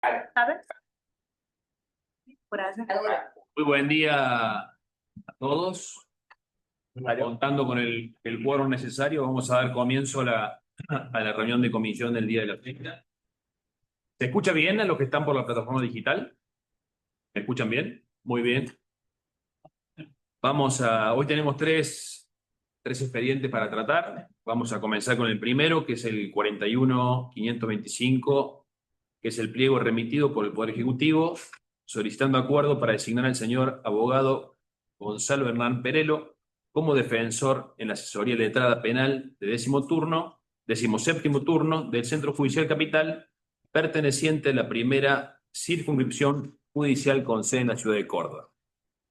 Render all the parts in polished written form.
¿Sabes? Por allá. Muy buen día a todos. Contando con el quórum necesario, vamos a dar comienzo a la reunión de comisión del día de la fecha. ¿Se escucha bien a los que están por la plataforma digital? ¿Me escuchan bien? Muy bien. Hoy tenemos tres expedientes para tratar. Vamos a comenzar con el primero, que es el 41.525, que es el pliego remitido por el Poder Ejecutivo, solicitando acuerdo para designar al señor abogado Gonzalo Hernán Perello como defensor en la asesoría letrada penal de 17º turno del Centro Judicial Capital, perteneciente a la primera circunscripción judicial con sede en la ciudad de Córdoba.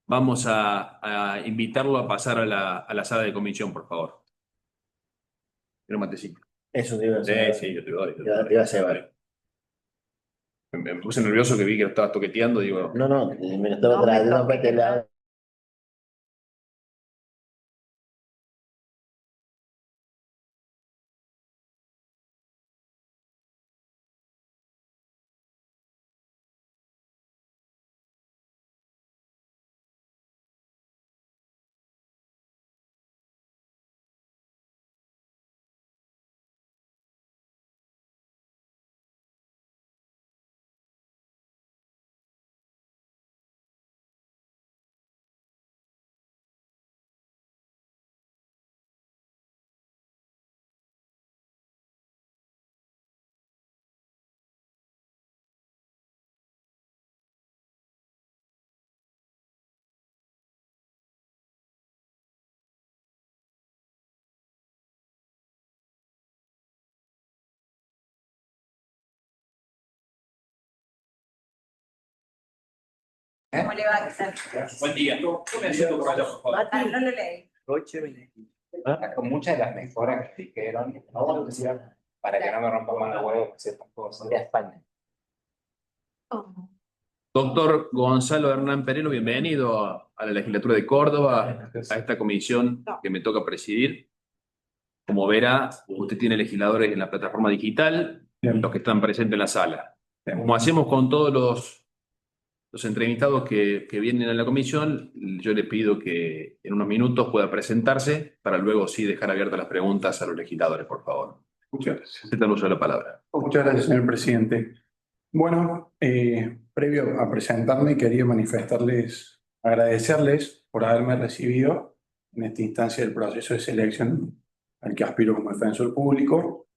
Vamos a invitarlo a pasar a la sala de comisión, por favor. Quiero matecito. Eso te iba a hacer. Sí, yo te doy. Te iba a hacer. Me puse nervioso que vi que lo estabas toqueteando, digo. No, me lo estaba trayendo para este lado. ¿Cómo le va a hacer? Buen día. Tome asiento por allá, por favor. No lo leí. Con muchas de las mejoras que dijeron, para que no me rompa más los huevos, ciertas cosas. De España. Doctor Gonzalo Hernán Perello, bienvenido a la legislatura de Córdoba, a esta comisión que me toca presidir. Como verá, usted tiene legisladores en la plataforma digital, los que están presentes en la sala. Como hacemos con todos los entrevistados que vienen a la comisión, yo le pido que en unos minutos pueda presentarse para luego sí dejar abiertas las preguntas a los legisladores, por favor. Muchas gracias. Usted el uso de la palabra. Muchas gracias, señor presidente. Bueno, previo a presentarme, quería agradecerles por haberme recibido en esta instancia del proceso de selección al que aspiro como defensor público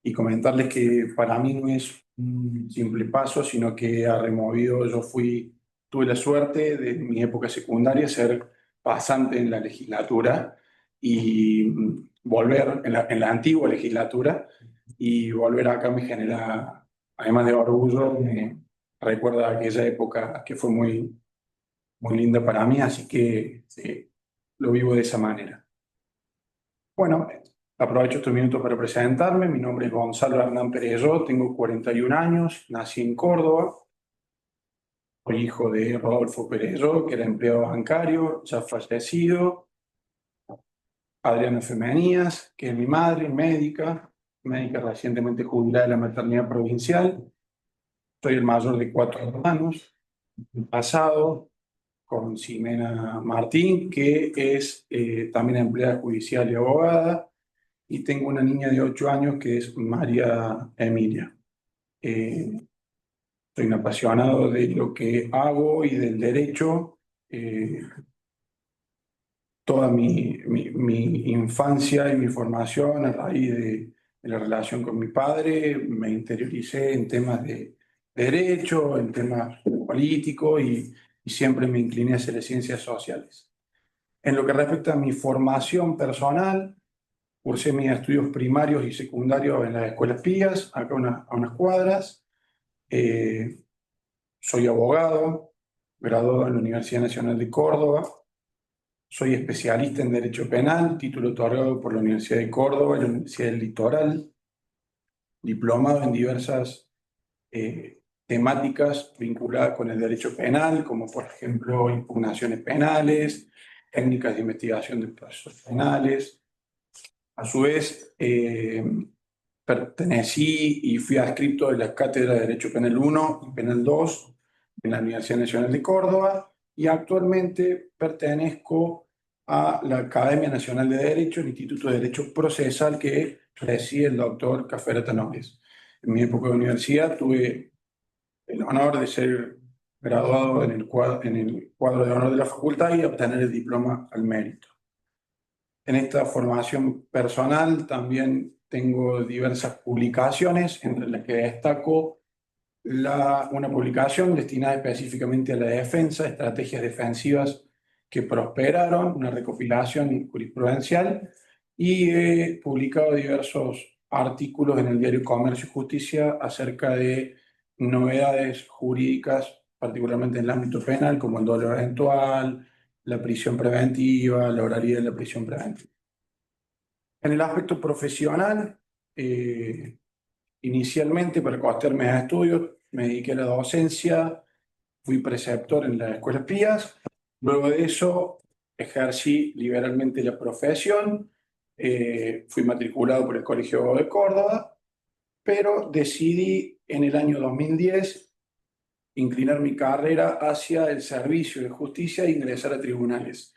y comentarles que para mí no es un simple paso, sino que tuve la suerte de mi época secundaria ser pasante en la legislatura y volver en la antigua legislatura y volver acá me genera, además de orgullo, me recuerda aquella época que fue muy, muy linda para mí, así que lo vivo de esa manera. Bueno, aprovecho estos minutos para presentarme. Mi nombre es Gonzalo Hernán Perello, tengo 41 años, nací en Córdoba. Soy hijo de Rodolfo Perello, que era empleado bancario, ya fallecido. Adriana Femenías, que es mi madre, médica recientemente jubilada de la maternidad provincial. Soy el mayor de 4 hermanos. Casado con Ximena Martín, que es también empleada judicial y abogada. Y tengo una niña de 8 años que es María Emilia. Soy un apasionado de lo que hago y del derecho. Toda mi infancia y mi formación a raíz de la relación con mi padre, me interioricé en temas de derecho, en temas políticos y siempre me incliné hacia las ciencias sociales. En lo que respecta a mi formación personal, cursé mis estudios primarios y secundarios en las escuelas Pías, acá a unas cuadras. Soy abogado, graduado en la Universidad Nacional de Córdoba. Soy especialista en Derecho Penal, título otorgado por la Universidad de Córdoba y la Universidad del Litoral. Diplomado en diversas temáticas vinculadas con el derecho penal, como por ejemplo impugnaciones penales, técnicas de investigación de procesos penales. A su vez, pertenecí y fui adscripto de la Cátedra de Derecho Penal 1 y Penal 2 en la Universidad Nacional de Córdoba y actualmente pertenezco a la Academia Nacional de Derecho, el Instituto de Derecho Procesal que preside el doctor Caferata Nogues. En mi época de universidad tuve el honor de ser graduado en el cuadro de honor de la facultad y obtener el diploma al mérito. En esta formación personal también tengo diversas publicaciones, entre las que destaco una publicación destinada específicamente a la defensa, estrategias defensivas que prosperaron, una recopilación jurisprudencial, y he publicado diversos artículos en el diario Comercio y Justicia acerca de novedades jurídicas, particularmente en el ámbito penal, como el dolo eventual, la prisión preventiva, la oralidad de la prisión preventiva. En el aspecto profesional, inicialmente para costearme a estudios, me dediqué a la docencia, fui preceptor en las escuelas pías, luego de eso ejercí liberalmente la profesión, fui matriculado por el Colegio de Córdoba, pero decidí en el año 2010 inclinar mi carrera hacia el servicio de justicia e ingresar a tribunales.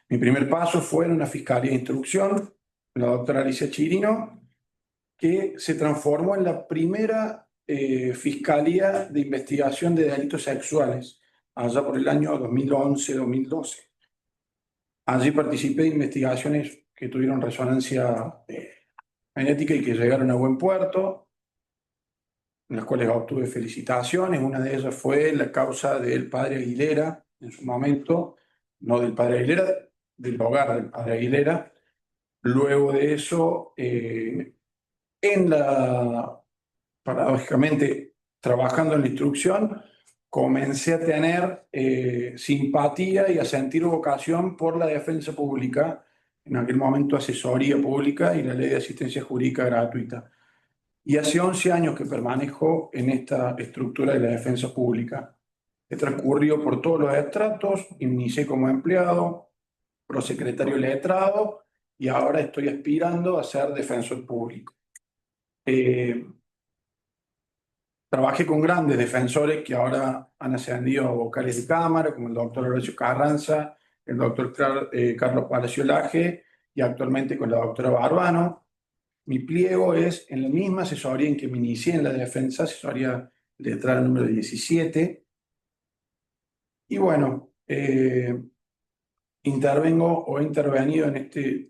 Mi primer paso fue en una fiscalía de instrucción, la doctora Alicia Chirino, que se transformó en la primera fiscalía de investigación de delitos sexuales, allá por el año 2011-2012. Allí participé de investigaciones que tuvieron resonancia mediática y que llegaron a buen puerto, en las cuales obtuve felicitaciones. Una de ellas fue la causa del padre Aguilera, en su momento, no del padre Aguilera, del hogar del padre Aguilera. Luego de eso, paradójicamente, trabajando en la instrucción, comencé a tener simpatía y a sentir vocación por la defensa pública, en aquel momento asesoría pública y la ley de asistencia jurídica gratuita. Y hace 11 años que permanezco en esta estructura de la defensa pública. He transcurrido por todos los estratos, inicié como empleado, prosecretario letrado y ahora estoy aspirando a ser defensor público. Trabajé con grandes defensores que ahora han ascendido a vocales de cámara, como el doctor Horacio Carranza, el doctor Carlos Palacio Laje y actualmente con la doctora Barbano. Mi pliego es en la misma asesoría en que me inicié en la defensa, asesoría letrada número 17. Y bueno, intervengo o he intervenido en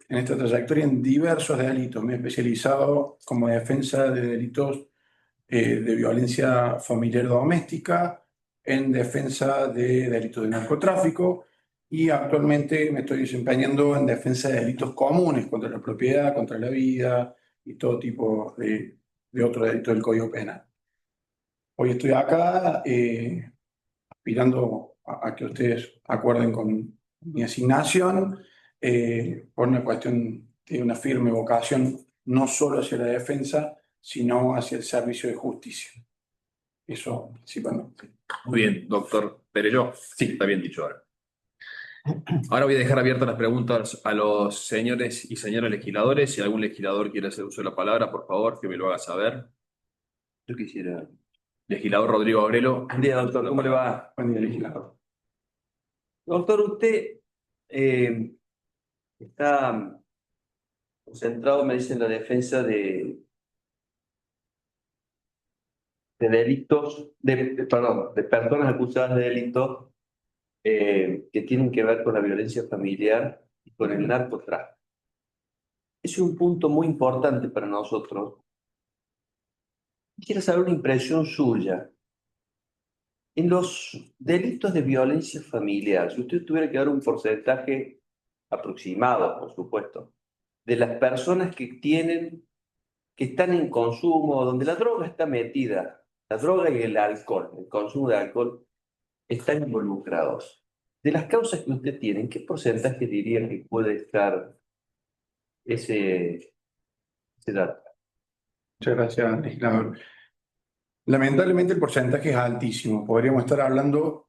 esta trayectoria en diversos delitos. Me he especializado como defensa de delitos de violencia familiar doméstica, en defensa de delitos de narcotráfico y actualmente me estoy desempeñando en defensa de delitos comunes contra la propiedad, contra la vida y todo tipo de otros delitos del Código Penal. Hoy estoy acá aspirando a que ustedes acuerden con mi asignación por una cuestión de una firme vocación no solo hacia la defensa, sino hacia el servicio de justicia. Eso principalmente. Muy bien, doctor Perello. Sí. Está bien dicho ahora. Ahora voy a dejar abiertas las preguntas a los señores y señoras legisladores. Si algún legislador quiere hacer uso de la palabra, por favor, que me lo haga saber. Yo quisiera. Legislador Rodrigo Abrelo. Buen día, doctor. ¿Cómo le va? Buen día, legislador. Doctor, usted está concentrado, me dice, en la defensa de delitos, perdón, de personas acusadas de delitos que tienen que ver con la violencia familiar y con el narcotráfico. Es un punto muy importante para nosotros. Quiero saber una impresión suya. En los delitos de violencia familiar, si usted tuviera que dar un porcentaje aproximado, por supuesto, de las personas que están en consumo, donde la droga está metida, la droga y el alcohol, el consumo de alcohol, están involucrados. De las causas que usted tiene, ¿en qué porcentaje diría que puede estar ese dato? Muchas gracias, legislador. Lamentablemente el porcentaje es altísimo. Podríamos estar hablando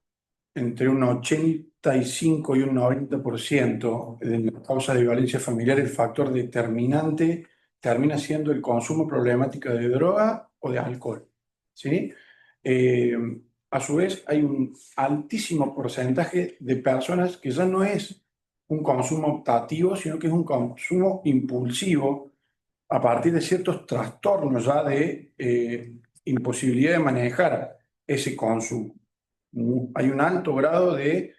entre un 85 y un 90% de las causas de violencia familiar. El factor determinante termina siendo el consumo problemático de droga o de alcohol, ¿sí? Eh, a su vez, hay un altísimo porcentaje de personas que ya no es un consumo optativo, sino que es un consumo impulsivo a partir de ciertos trastornos ya de imposibilidad de manejar ese consumo. Hay un alto grado de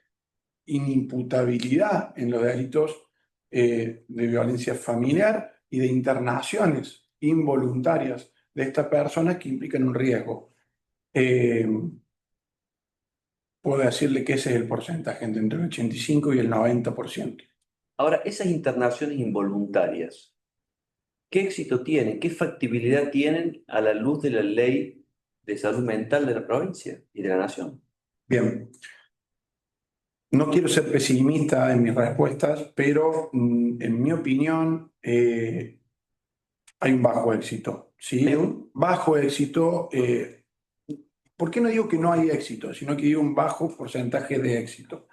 inimputabilidad en los delitos de violencia familiar y de internaciones involuntarias de estas personas que implican un riesgo. Puedo decirle que ese es el porcentaje, entre el 85 y el 90%. Ahora, esas internaciones involuntarias, ¿qué éxito tienen? ¿Qué factibilidad tienen a la luz de la ley de salud mental de la provincia y de la nación? Bien, no quiero ser pesimista en mis respuestas, pero en mi opinión hay un bajo éxito. ¿Sí? ¿Hay un? Bajo éxito. ¿Por qué no digo que no hay éxito, sino que hay un bajo porcentaje de éxito?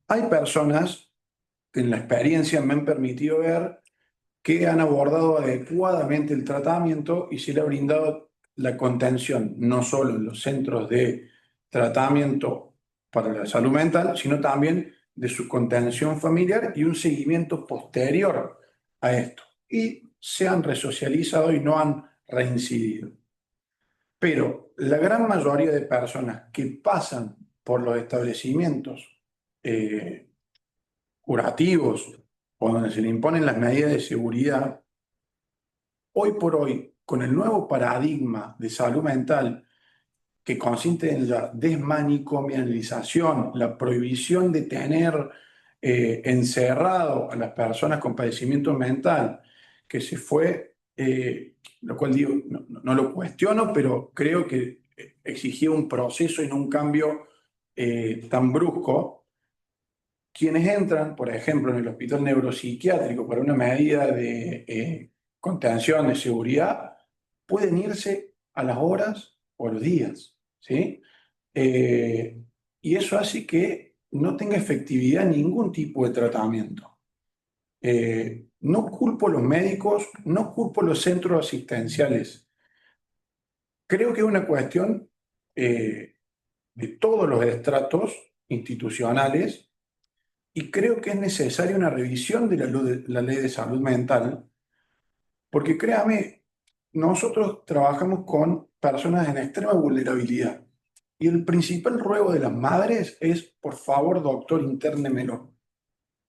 Hay personas que en la experiencia me han permitido ver que han abordado adecuadamente el tratamiento y se le ha brindado la contención, no solo en los centros de tratamiento para la salud mental, sino también de su contención familiar y un seguimiento posterior a esto. Y se han resocializado y no han reincidido. Pero la gran mayoría de personas que pasan por los establecimientos curativos o donde se le imponen las medidas de seguridad, hoy por hoy, con el nuevo paradigma de salud mental que consiste en la desmanicomialización, la prohibición de tener encerrado a las personas con padecimiento mental, que se fue, lo cual digo, no lo cuestiono, pero creo que exigía un proceso y no un cambio tan brusco. Quienes entran, por ejemplo, en el hospital neuropsiquiátrico para una medida de contención, de seguridad, pueden irse a las horas o a los días, ¿sí? Y eso hace que no tenga efectividad ningún tipo de tratamiento. No culpo a los médicos, no culpo a los centros asistenciales. Creo que es una cuestión de todos los estratos institucionales y creo que es necesaria una revisión de la ley de salud mental, porque créame, nosotros trabajamos con personas en extrema vulnerabilidad. Y el principal ruego de las madres es, por favor, doctor, intérnemelo.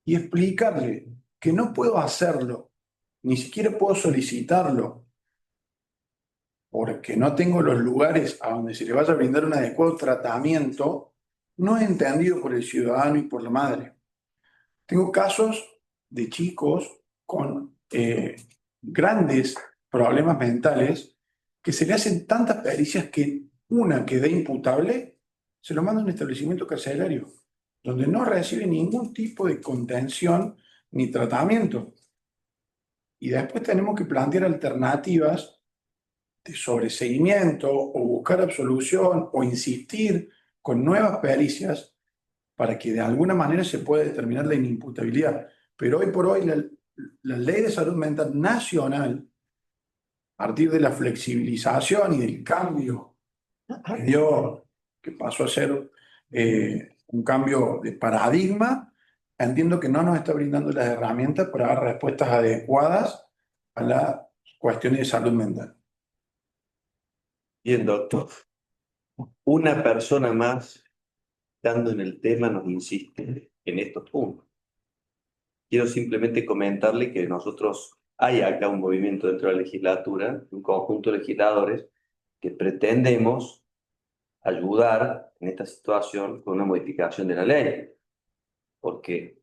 Y explicarle que no puedo hacerlo, ni siquiera puedo solicitarlo, porque no tengo los lugares a donde se le vaya a brindar un adecuado tratamiento, no es entendido por el ciudadano y por la madre. Tengo casos de chicos con grandes problemas mentales que se le hacen tantas pericias que una queda imputable, se lo manda a un establecimiento carcelario, donde no recibe ningún tipo de contención ni tratamiento. Y después tenemos que plantear alternativas de sobreseguimiento o buscar absolución o insistir con nuevas pericias para que de alguna manera se pueda determinar la inimputabilidad. Pero hoy por hoy la ley de salud mental nacional, a partir de la flexibilización y del cambio que pasó a ser un cambio de paradigma, entiendo que no nos está brindando las herramientas para dar respuestas adecuadas a las cuestiones de salud mental. Bien, doctor. Una persona más, estando en el tema, nos insiste en estos puntos. Quiero simplemente comentarle que hay acá un movimiento dentro de la legislatura, un conjunto de legisladores que pretendemos ayudar en esta situación con una modificación de la ley, porque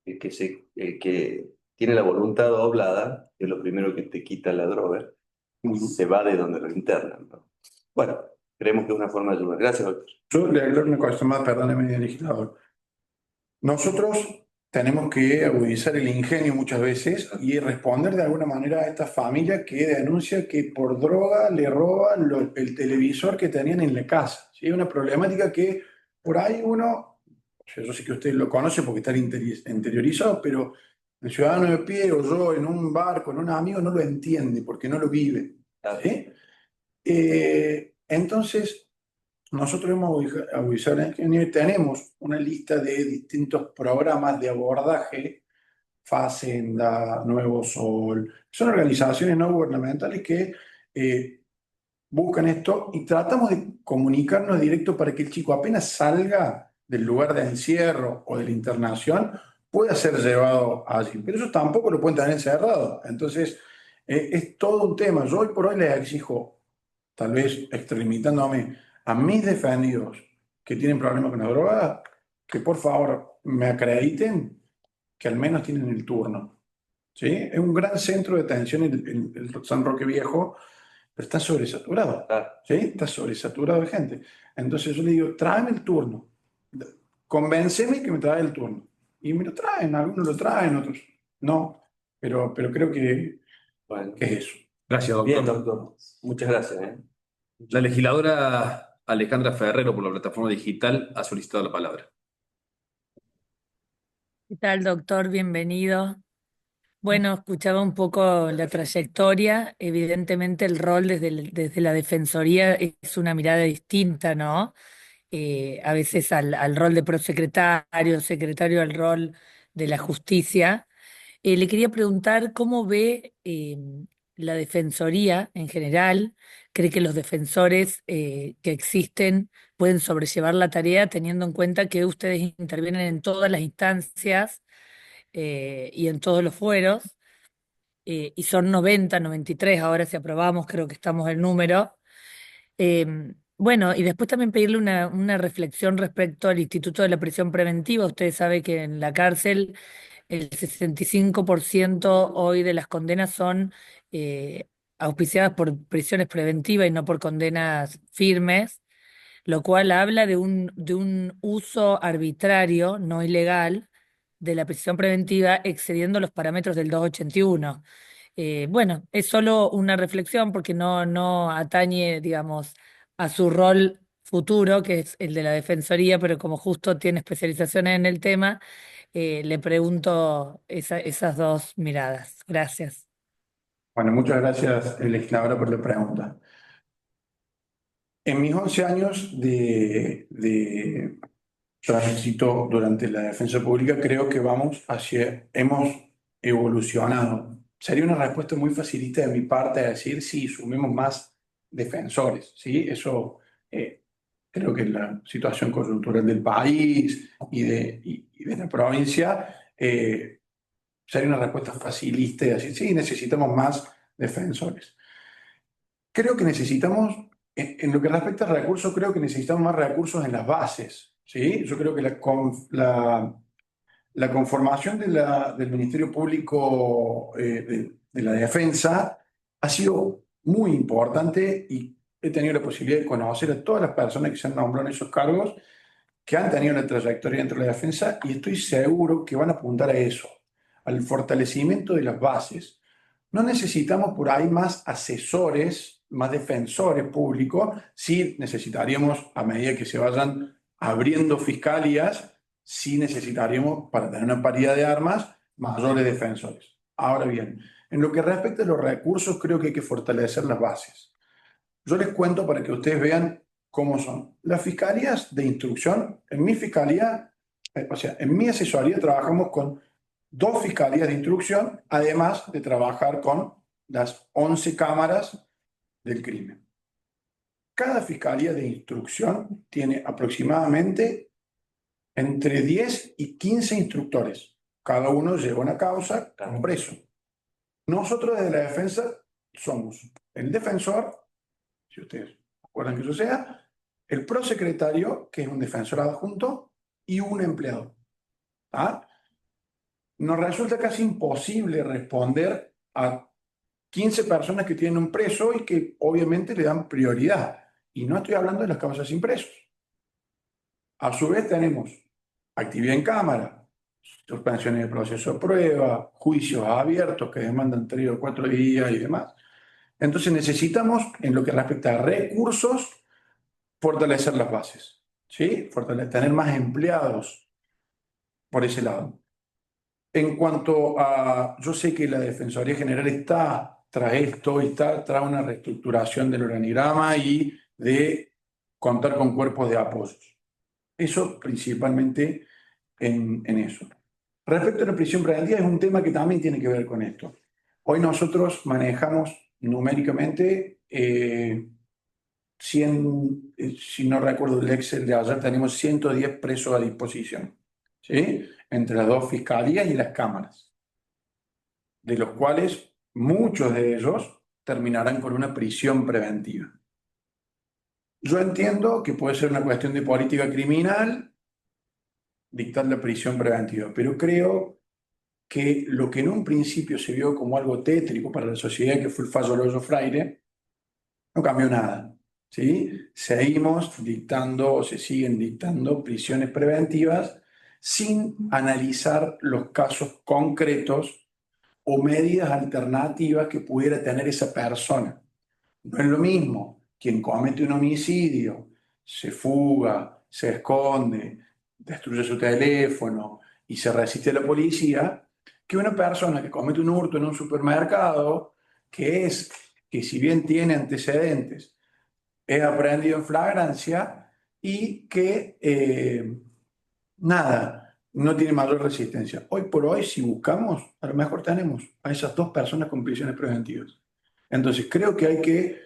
el que tiene la voluntad doblada, que es lo primero que te quita la droga, se va de donde lo internan, ¿no? Bueno, creemos que es una forma de ayudar. Gracias, doctor. Yo le agrego una cosa más, perdóneme, legislador. Nosotros tenemos que agudizar el ingenio muchas veces y responder de alguna manera a esta familia que denuncia que por droga le roban el televisor que tenían en la casa. ¿Sí? Una problemática que por ahí uno, yo sé que usted lo conoce porque está interiorizado, pero El ciudadano de pie o yo en un bar con un amigo no lo entiende porque no lo vive. ¿Sí? Entonces, nosotros hemos audizado la ingeniería y tenemos una lista de distintos programas de abordaje, Facenda, Nuevo Sol, son organizaciones no gubernamentales que buscan esto y tratamos de comunicarnos directo para que el chico apenas salga del lugar de encierro o de la internación pueda ser llevado allí. Pero eso tampoco lo pueden tener encerrado. Entonces, es todo un tema. Yo hoy por hoy les exijo, tal vez extralimitándome, a mis defendidos que tienen problemas con la droga, que por favor me acrediten que al menos tienen el turno. ¿Sí? Es un gran centro de atención el San Roque Viejo, pero está sobresaturado. Ah, ¿Sí? Está sobresaturado de gente. Entonces yo le digo, tráeme el turno. Convénceme que me trae el turno. Y me lo traen, algunos lo traen, otros no. Pero creo bueno. que es eso. Gracias, doctor. Bien, doctor. Muchas gracias. La legisladora Alejandra Ferrero, por la plataforma digital, ha solicitado la palabra. ¿Qué tal, doctor? Bienvenido. Bueno, escuchaba un poco la trayectoria. Evidentemente el rol desde la Defensoría es una mirada distinta, ¿no? A veces al rol de prosecretario, secretario al rol de la justicia. Le quería preguntar cómo ve la Defensoría en general. ¿Cree que los defensores que existen pueden sobrellevar la tarea teniendo en cuenta que ustedes intervienen en todas las instancias y en todos los fueros? Y son 90, 93, ahora si aprobamos, creo que estamos el número. Bueno, y después también pedirle una reflexión respecto al Instituto de la Prisión Preventiva. Usted sabe que en la cárcel el 65% hoy de las condenas son auspiciadas por prisiones preventivas y no por condenas firmes, lo cual habla de un uso arbitrario, no ilegal, de la prisión preventiva excediendo los parámetros del 281. Bueno, es solo una reflexión porque no atañe, digamos, a su rol futuro, que es el de la Defensoría, pero como justo tiene especializaciones en el tema, le pregunto esas dos miradas. Gracias. Bueno, muchas gracias, legisladora, por la pregunta. En mis 11 años de tránsito durante la defensa pública, creo que hemos evolucionado. Sería una respuesta muy facilita de mi parte a decir, sí, sumemos más defensores, ¿sí? Eso creo que la situación coyuntural del país y de la provincia sería una respuesta facilista de decir, sí, necesitamos más defensores. Creo que necesitamos, en lo que respecta a recursos, creo que necesitamos más recursos en las bases, ¿sí? Yo creo que la conformación del Ministerio Público de la Defensa ha sido muy importante y he tenido la posibilidad de conocer a todas las personas que se han nombrado en esos cargos, que han tenido una trayectoria dentro de la defensa y estoy seguro que van a apuntar a eso, al fortalecimiento de las bases. No necesitamos por ahí más asesores, más defensores públicos, sí necesitaríamos, a medida que se vayan abriendo fiscalías, sí necesitaríamos, para tener una paridad de armas, mayores defensores. Ahora bien, en lo que respecta a los recursos, creo que hay que fortalecer las bases. Yo les cuento para que ustedes vean cómo son. Las fiscalías de instrucción, en mi fiscalía, o sea, en mi asesoría trabajamos con 2 fiscalías de instrucción, además de trabajar con las 11 cámaras del crimen. Cada fiscalía de instrucción tiene aproximadamente entre 10 y 15 instructores. Cada uno lleva una causa con preso. Nosotros desde la defensa somos el defensor, si ustedes acuerdan que eso sea, el prosecretario, que es un defensor adjunto, y un empleado. ¿Ah? Nos resulta casi imposible responder a 15 personas que tienen un preso y que obviamente le dan prioridad. Y no estoy hablando de las causas sin presos. A su vez tenemos actividad en cámara, suspensiones de proceso de prueba, juicios abiertos que demandan 3 o 4 días y demás. Entonces necesitamos, en lo que respecta a recursos, fortalecer las bases, ¿sí? Tener más empleados por ese lado. En cuanto a, yo sé que la Defensoría General está tras esto, está tras una reestructuración del organigrama y de contar con cuerpos de apoyo. Eso principalmente en eso. Respecto a la prisión preventiva, es un tema que también tiene que ver con esto. Hoy nosotros manejamos numéricamente 100, si no recuerdo el Excel de ayer, tenemos 110 presos a disposición, ¿sí? Entre las dos fiscalías y las cámaras, de los cuales muchos de ellos terminarán con una prisión preventiva. Yo entiendo que puede ser una cuestión de política criminal dictar la prisión preventiva, pero creo que lo que en un principio se vio como algo tétrico para la sociedad, que fue el fallo Loyo Freire, no cambió nada, ¿sí? Seguimos dictando o se siguen dictando prisiones preventivas sin analizar los casos concretos o medidas alternativas que pudiera tener esa persona. No es lo mismo quien comete un homicidio, se fuga, se esconde, destruye su teléfono y se resiste a la policía, que una persona que comete un hurto en un supermercado, que si bien tiene antecedentes, es aprehendido en flagrancia y que nada, no tiene mayor resistencia. Hoy por hoy, si buscamos, a lo mejor tenemos a esas dos personas con prisiones preventivas. Entonces, creo que hay que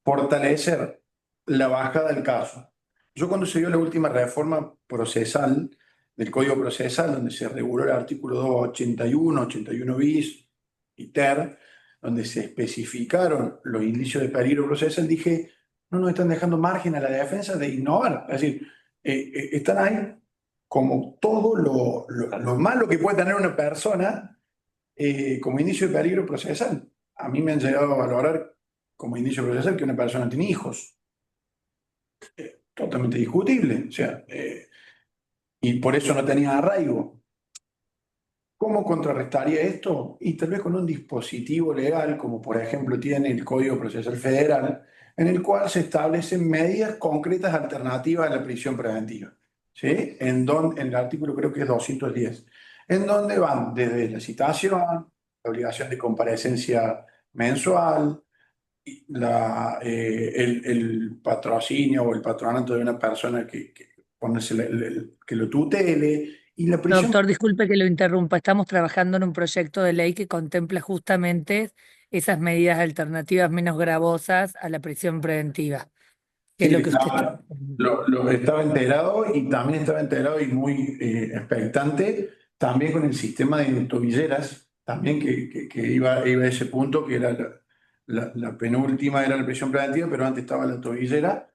fortalecer la bajada del caso. Yo cuando se dio la última reforma procesal del Código Procesal, donde se reguló el artículo 281, 81 bis y ter, donde se especificaron los indicios de peligro procesal, dije, no nos están dejando margen a la defensa de innovar. Es decir, están ahí como todo lo malo que puede tener una persona como indicio de peligro procesal. A mí me han llegado a valorar como indicio procesal que una persona tiene hijos. Totalmente discutible. O sea, y por eso no tenía arraigo. ¿Cómo contrarrestaría esto? Y tal vez con un dispositivo legal, como por ejemplo tiene el Código Procesal Federal, en el cual se establecen medidas concretas alternativas a la prisión preventiva. ¿Sí? En el artículo creo que es 210, en donde van desde la citación, la obligación de comparecencia mensual, el patrocinio o el patronato de una persona que lo tutele y la prisión. Doctor, disculpe que lo interrumpa. Estamos trabajando en un proyecto de ley que contempla justamente esas medidas alternativas menos gravosas a la prisión preventiva, que es Sí, lo que usted está. estaba enterado y también estaba enterado y muy expectante también con el sistema de tobilleras, también que iba a ese punto, que era la penúltima era la prisión preventiva, pero antes estaba la tobillera,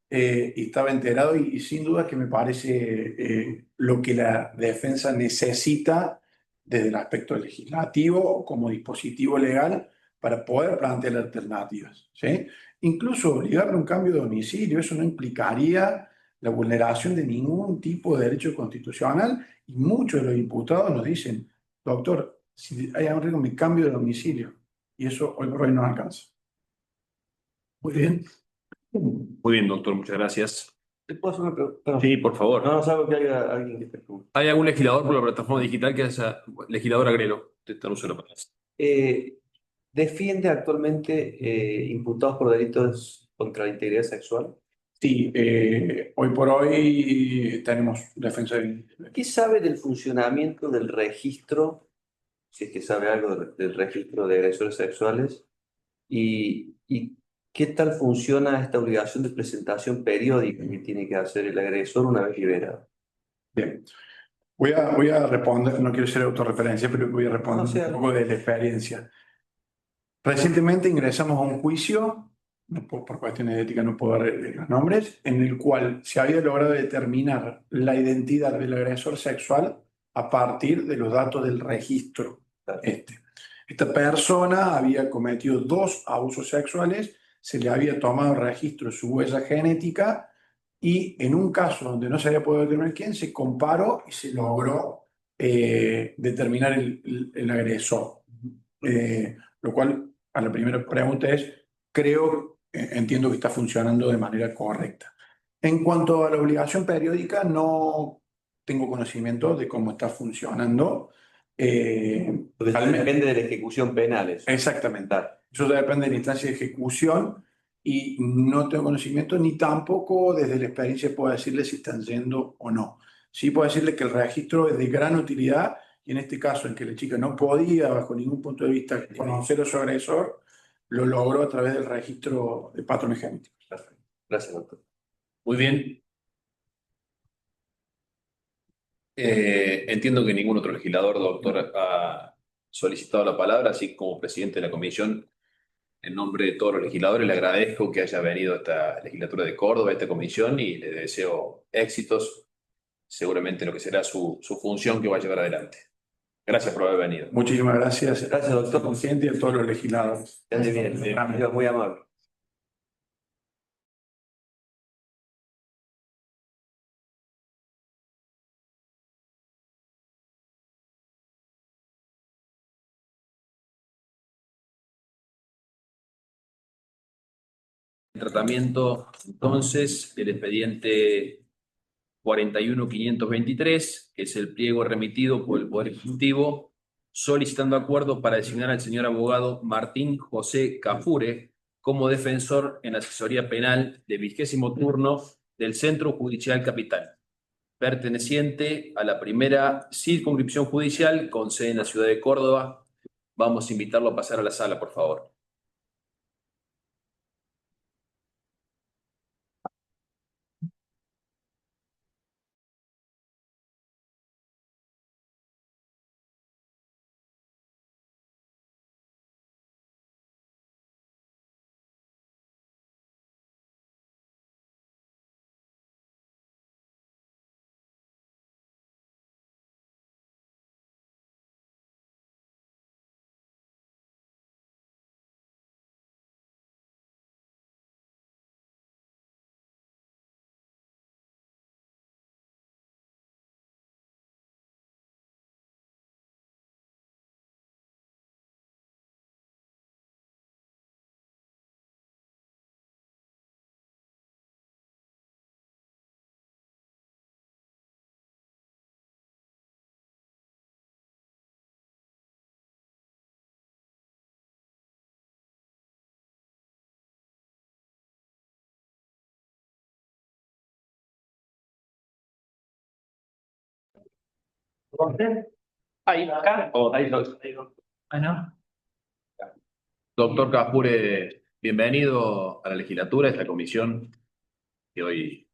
y estaba enterado y sin duda que me parece lo que la defensa necesita desde el aspecto legislativo como dispositivo legal para poder plantear alternativas, ¿sí? Incluso obligarle a un cambio de domicilio, eso no implicaría la vulneración de ningún tipo de derecho constitucional y muchos de los imputados nos dicen, doctor, si hay un riesgo, me cambio de domicilio y eso hoy por hoy no alcanza. Muy bien. Muy bien, doctor, muchas gracias. ¿Te puedo hacer una pregunta? Perdón. Sí, por favor. No, salvo que haya alguien que te pregunte. ¿Hay algún legislador por la plataforma digital que haya... Legislador Agrelo, te están usando la palabra. ¿Defiende actualmente imputados por delitos contra la integridad sexual? Sí, hoy por hoy tenemos defensa de... ¿Qué sabe del funcionamiento del registro, si es que sabe algo del registro de agresores sexuales? ¿Y qué tal funciona esta obligación de presentación periódica que tiene que hacer el agresor una vez liberado? Bien. Voy a responder, no quiero ser autorreferencia, pero voy a responder No, sea- un poco de la experiencia. Recientemente ingresamos a un juicio, por cuestiones de ética no puedo dar los nombres, en el cual se había logrado determinar la identidad del agresor sexual a partir de los datos del registro. Esta persona había cometido 2 abusos sexuales, se le había tomado registro de su huella genética y en un caso donde no se había podido determinar quién, se comparó y se logró determinar el agresor. Lo cual, a la primera pregunta es, entiendo que está funcionando de manera correcta. En cuanto a la obligación periódica, no tengo conocimiento de cómo está funcionando. Porque eso realmente- depende de la ejecución penal. Eso. Exactamente. Eso ya depende de la instancia de ejecución y no tengo conocimiento ni tampoco desde la experiencia puedo decirle si están yendo o no. Sí puedo decirle que el registro es de gran utilidad y en este caso en que la chica no podía bajo ningún punto de vista conocer a su agresor, lo logró a través del registro de patrones genéticos. Gracias, doctor. Muy bien. Entiendo que ningún otro legislador, doctor, ha solicitado la palabra, así como presidente de la comisión, en nombre de todos los legisladores, le agradezco que haya venido a esta legislatura de Córdoba, a esta comisión, y le deseo éxitos, seguramente en lo que será su función que va a llevar adelante. Gracias por haber venido. Muchísimas gracias. Gracias, doctor. Al presidente y a todos los legisladores. Que ande bien. Muy amable. Tratamiento, entonces, el expediente 41.523, que es el pliego remitido por el Poder Ejecutivo, solicitando acuerdo para designar al señor abogado Martín José Cafure como defensor en la asesoría penal de 20º turno del Centro Judicial Capital, perteneciente a la primera circunscripción judicial con sede en la ciudad de Córdoba. Vamos a invitarlo a pasar a la sala, por favor. Ahí, acá. Ahí, doctor. Bueno, Doctor Cafure, bienvenido a la legislatura, a esta comisión que hoy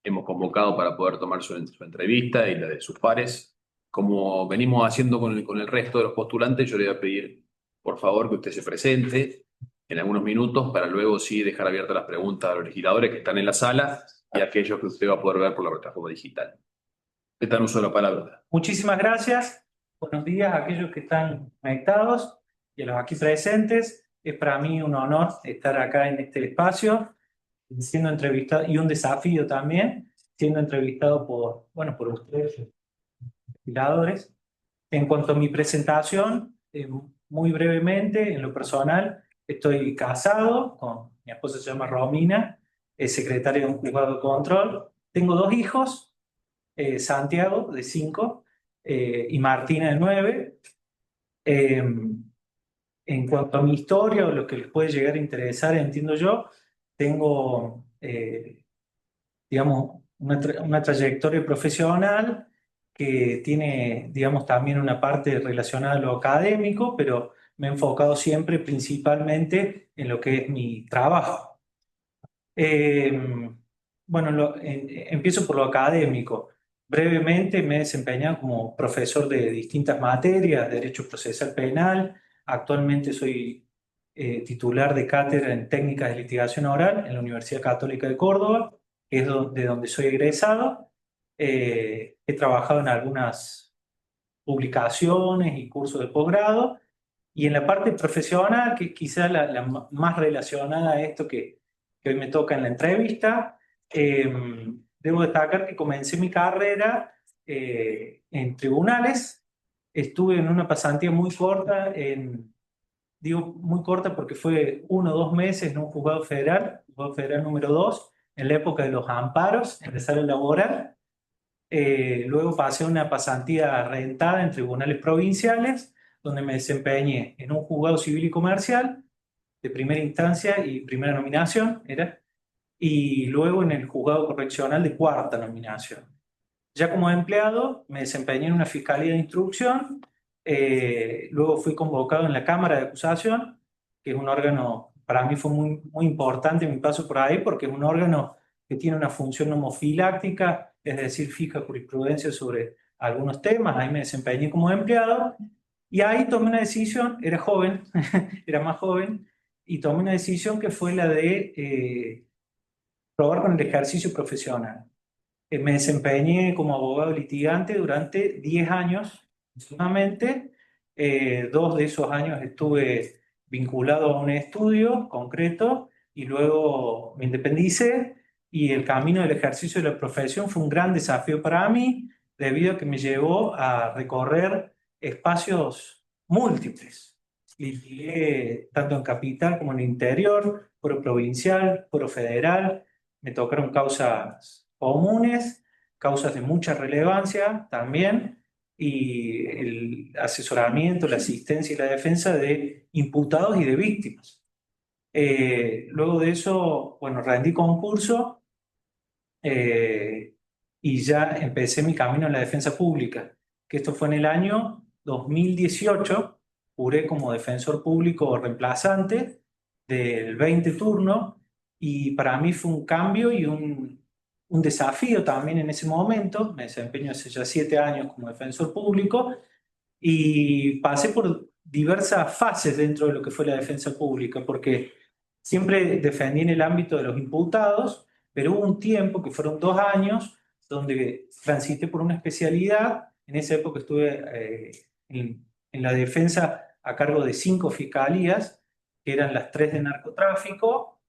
hemos convocado para poder tomar su entrevista y la de sus pares. Como venimos haciendo con el resto de los postulantes, yo le voy a pedir, por favor, que usted se presente en algunos minutos para luego sí dejar abiertas las preguntas a los legisladores que están en la sala y a aquellos que usted va a poder ver por la plataforma digital. ¿Qué tal uso de la palabra? muchísimas gracias. Buenos días a aquellos que están conectados y a los aquí presentes. Es para mí un honor estar acá en este espacio, siendo entrevistado, y un desafío también, siendo entrevistado por ustedes, legisladores. En cuanto a mi presentación, muy brevemente, en lo personal, estoy casado, mi esposa se llama Romina, es secretaria de un juzgado de control. Tengo 2 hijos, Santiago, de 5, y Martina, de 9. En cuanto a mi historia o lo que les puede llegar a interesar, entiendo yo, tengo, digamos, una trayectoria profesional que tiene, digamos, también una parte relacionada a lo académico, pero me he enfocado siempre principalmente en lo que es mi trabajo. Empiezo por lo académico. Brevemente me he desempeñado como profesor de distintas materias, Derecho Procesal Penal. Actualmente soy titular de cátedra en Técnicas de Litigación Oral en la Universidad Católica de Córdoba, que es de donde soy egresado. He trabajado en algunas publicaciones y cursos de posgrado. Y en la parte profesional, que es quizá la más relacionada a esto que hoy me toca en la entrevista, debo destacar que comencé mi carrera en tribunales. Estuve en una pasantía muy corta, digo muy corta porque fue 1 o 2 meses en un juzgado federal número 2, en la época de los amparos, en la sala laboral. Luego pasé a una pasantía rentada en tribunales provinciales, donde me desempeñé en un juzgado civil y comercial de primera instancia y primera nominación, y luego en el juzgado correccional de cuarta nominación. Ya como empleado me desempeñé en una fiscalía de instrucción, luego fui convocado en la Cámara de Acusación, que es un órgano, para mí fue muy importante mi paso por ahí, porque es un órgano que tiene una función nomofiláctica, es decir, fija jurisprudencia sobre algunos temas. Ahí me desempeñé como empleado y ahí tomé una decisión, era joven, era más joven, y tomé una decisión que fue la de probar con el ejercicio profesional. Me desempeñé como abogado litigante durante 10 años aproximadamente. 2 de esos años estuve vinculado a un estudio concreto y luego me independicé, y el camino del ejercicio de la profesión fue un gran desafío para mí debido a que me llevó a recorrer espacios múltiples. Litigué tanto en capital como en el interior, foro provincial, foro federal. Me tocaron causas comunes, causas de mucha relevancia también, y el asesoramiento, la asistencia y la defensa de imputados y de víctimas. Luego de eso, bueno, rendí concurso, eh, y ya empecé mi camino en la defensa pública, que esto fue en el año 2018. Juré como defensor público reemplazante del 20 turno, y para mí fue un cambio y un desafío también en ese momento. Me desempeño hace ya 7 años como defensor público y pasé por diversas fases dentro de lo que fue la defensa pública, porque siempre defendí en el ámbito de los imputados, pero hubo un tiempo, que fueron 2 años, donde transité por una especialidad. En esa época estuve en la defensa a cargo de 5 fiscalías, que eran las 3 de narcotráfico,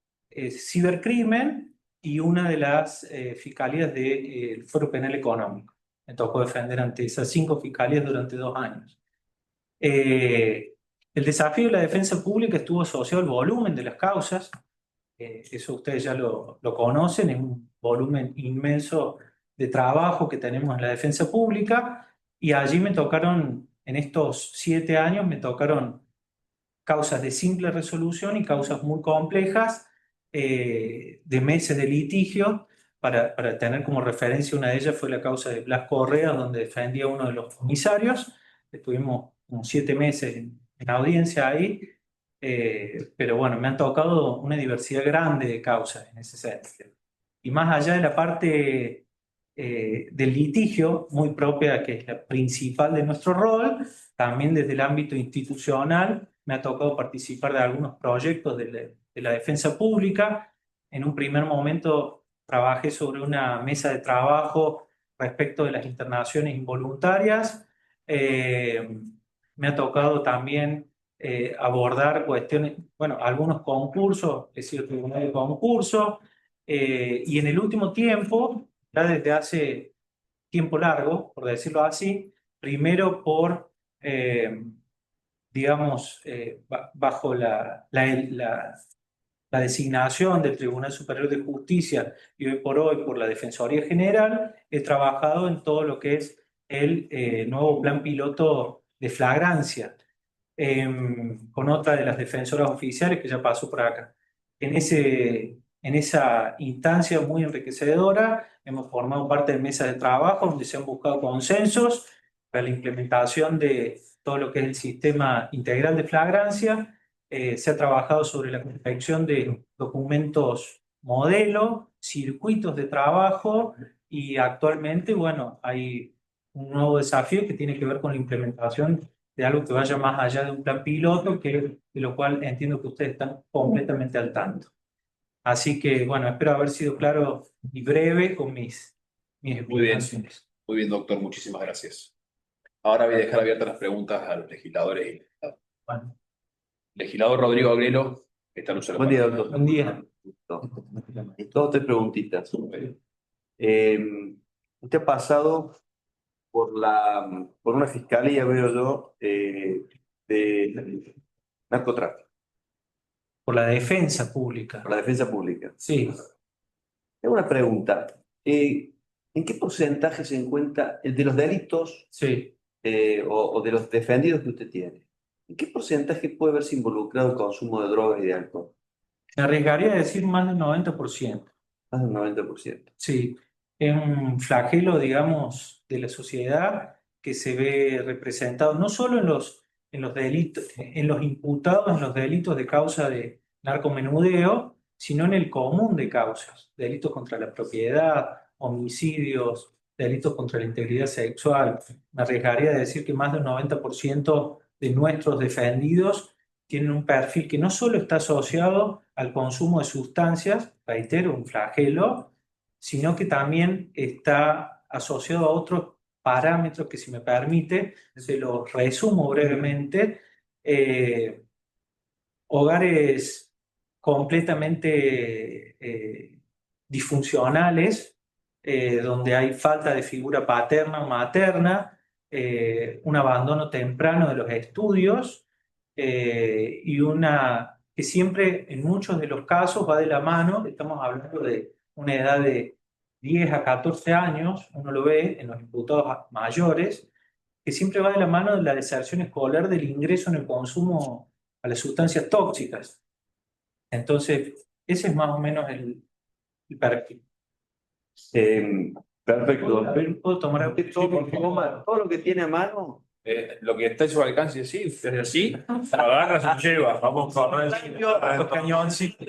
cibercrimen y una de las fiscalías del Foro Penal Económico. Me tocó defender ante esas 5 fiscalías durante 2 años. El desafío de la defensa pública estuvo asociado al volumen de las causas. Eso ustedes ya lo conocen, es un volumen inmenso de trabajo que tenemos en la defensa pública, y allí me tocaron, en estos 7 años, me tocaron causas de simple resolución y causas muy complejas, de meses de litigio. Para tener como referencia, una de ellas fue la causa de Blas Correa, donde defendía a uno de los comisarios. Estuvimos como 7 meses en audiencia ahí, pero bueno, me han tocado una diversidad grande de causas en ese sentido. Y más allá de la parte del litigio, muy propia, que es la principal de nuestro rol, también desde el ámbito institucional me ha tocado participar de algunos proyectos de la defensa pública. En un primer momento trabajé sobre una mesa de trabajo respecto de las internaciones involuntarias. Me ha tocado también abordar cuestiones, bueno, algunos concursos, es decir, tribunal de concurso, y en el último tiempo, ya desde hace tiempo largo, por decirlo así, primero por, digamos, bajo la designación del Tribunal Superior de Justicia, y hoy por hoy por la Defensoría General, he trabajado en todo lo que es el nuevo plan piloto de flagrancia, con otra de las defensoras oficiales que ya pasó por acá. En esa instancia muy enriquecedora hemos formado parte de mesas de trabajo donde se han buscado consensos para la implementación de todo lo que es el sistema integral de flagrancia. Se ha trabajado sobre la confección de documentos modelo, circuitos de trabajo, y actualmente, bueno, hay un nuevo desafío que tiene que ver con la implementación de algo que vaya más allá de un plan piloto, de lo cual entiendo que ustedes están completamente al tanto. Así que, bueno, espero haber sido claro y breve con mis Muy bien, explicaciones. muy bien, doctor, muchísimas gracias. Ahora voy a dejar abiertas las preguntas a los legisladores y legisladoras. Bueno, Legislador Rodrigo Agrelo, está en uso de la Buen día, palabra. doctor. buen día. Dos, 3 preguntitas. Usted ha pasado por una fiscalía, veo yo, de narcotráfico, Por la defensa pública. por la defensa pública. Sí. Tengo una pregunta. ¿En qué porcentaje se encuentra el de los delitos Sí. o de los defendidos que usted tiene? ¿En qué porcentaje puede haberse involucrado el consumo de drogas y de alcohol? Me arriesgaría a decir más del 90%. Más del 90%. Sí, es un flagelo, digamos, de la sociedad que se ve representado no solo en los delitos, en los imputados en los delitos de causa de narcomenudeo, sino en el común de causas, delitos contra la propiedad, homicidios, delitos contra la integridad sexual. Me arriesgaría a decir que más del 90% de nuestros defendidos tienen un perfil que no solo está asociado al consumo de sustancias, reitero, un flagelo, sino que también está asociado a otros parámetros que, si me permite, se los resumo brevemente. Hogares completamente disfuncionales, donde hay falta de figura paterna o materna, un abandono temprano de los estudios y una que siempre en muchos de los casos va de la mano. Estamos hablando de una edad de 10 a 14 años, uno lo ve en los imputados mayores, que siempre va de la mano de la deserción escolar, del ingreso en el consumo a las sustancias tóxicas. Entonces, ese es más o menos el perfil. Perfecto. ¿Puedo tomar algo? Todo lo que tiene a mano. Lo que está a su alcance, sí, desde así, lo agarra, se lo lleva. Vamos a correr. Los cañoncitos.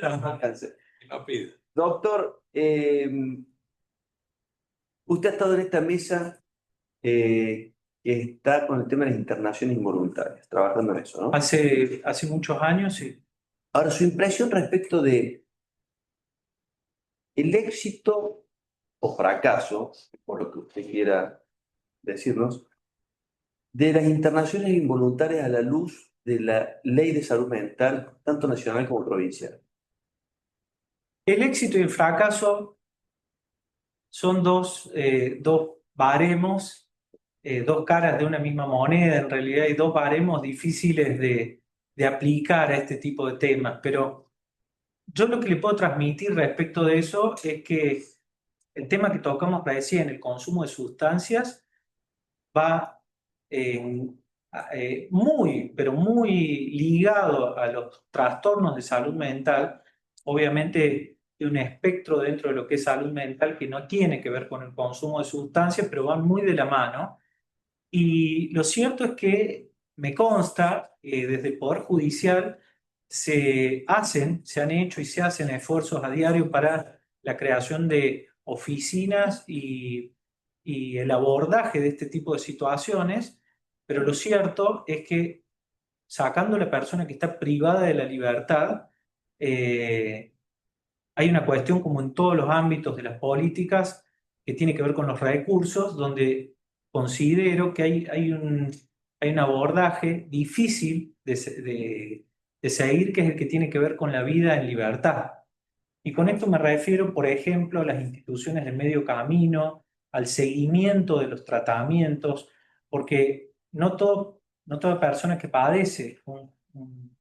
No pide. Doctor, usted ha estado en esta mesa que está con el tema de las internaciones involuntarias, trabajando en eso, ¿no? Hace muchos años, sí. Ahora, su impresión respecto de el éxito o fracaso, por lo que usted quiera decirnos, de las internaciones involuntarias a la luz de la ley de salud mental, tanto nacional como provincial. El éxito y el fracaso son dos baremos, dos caras de una misma moneda, en realidad, y dos baremos difíciles de aplicar a este tipo de temas. Pero yo lo que le puedo transmitir respecto de eso es que el tema que tocamos recién, el consumo de sustancias, va muy, pero muy ligado a los trastornos de salud mental. Obviamente hay un espectro dentro de lo que es salud mental que no tiene que ver con el consumo de sustancias, pero van muy de la mano. Y lo cierto es que me consta que desde el Poder Judicial se han hecho y se hacen esfuerzos a diario para la creación de oficinas y el abordaje de este tipo de situaciones, pero lo cierto es que, sacando a la persona que está privada de la libertad, hay una cuestión, como en todos los ámbitos de las políticas, que tiene que ver con los recursos, donde considero que hay un abordaje difícil de seguir, que es el que tiene que ver con la vida en libertad. Y con esto me refiero, por ejemplo, a las instituciones de medio camino, al seguimiento de los tratamientos, porque no toda persona que padece un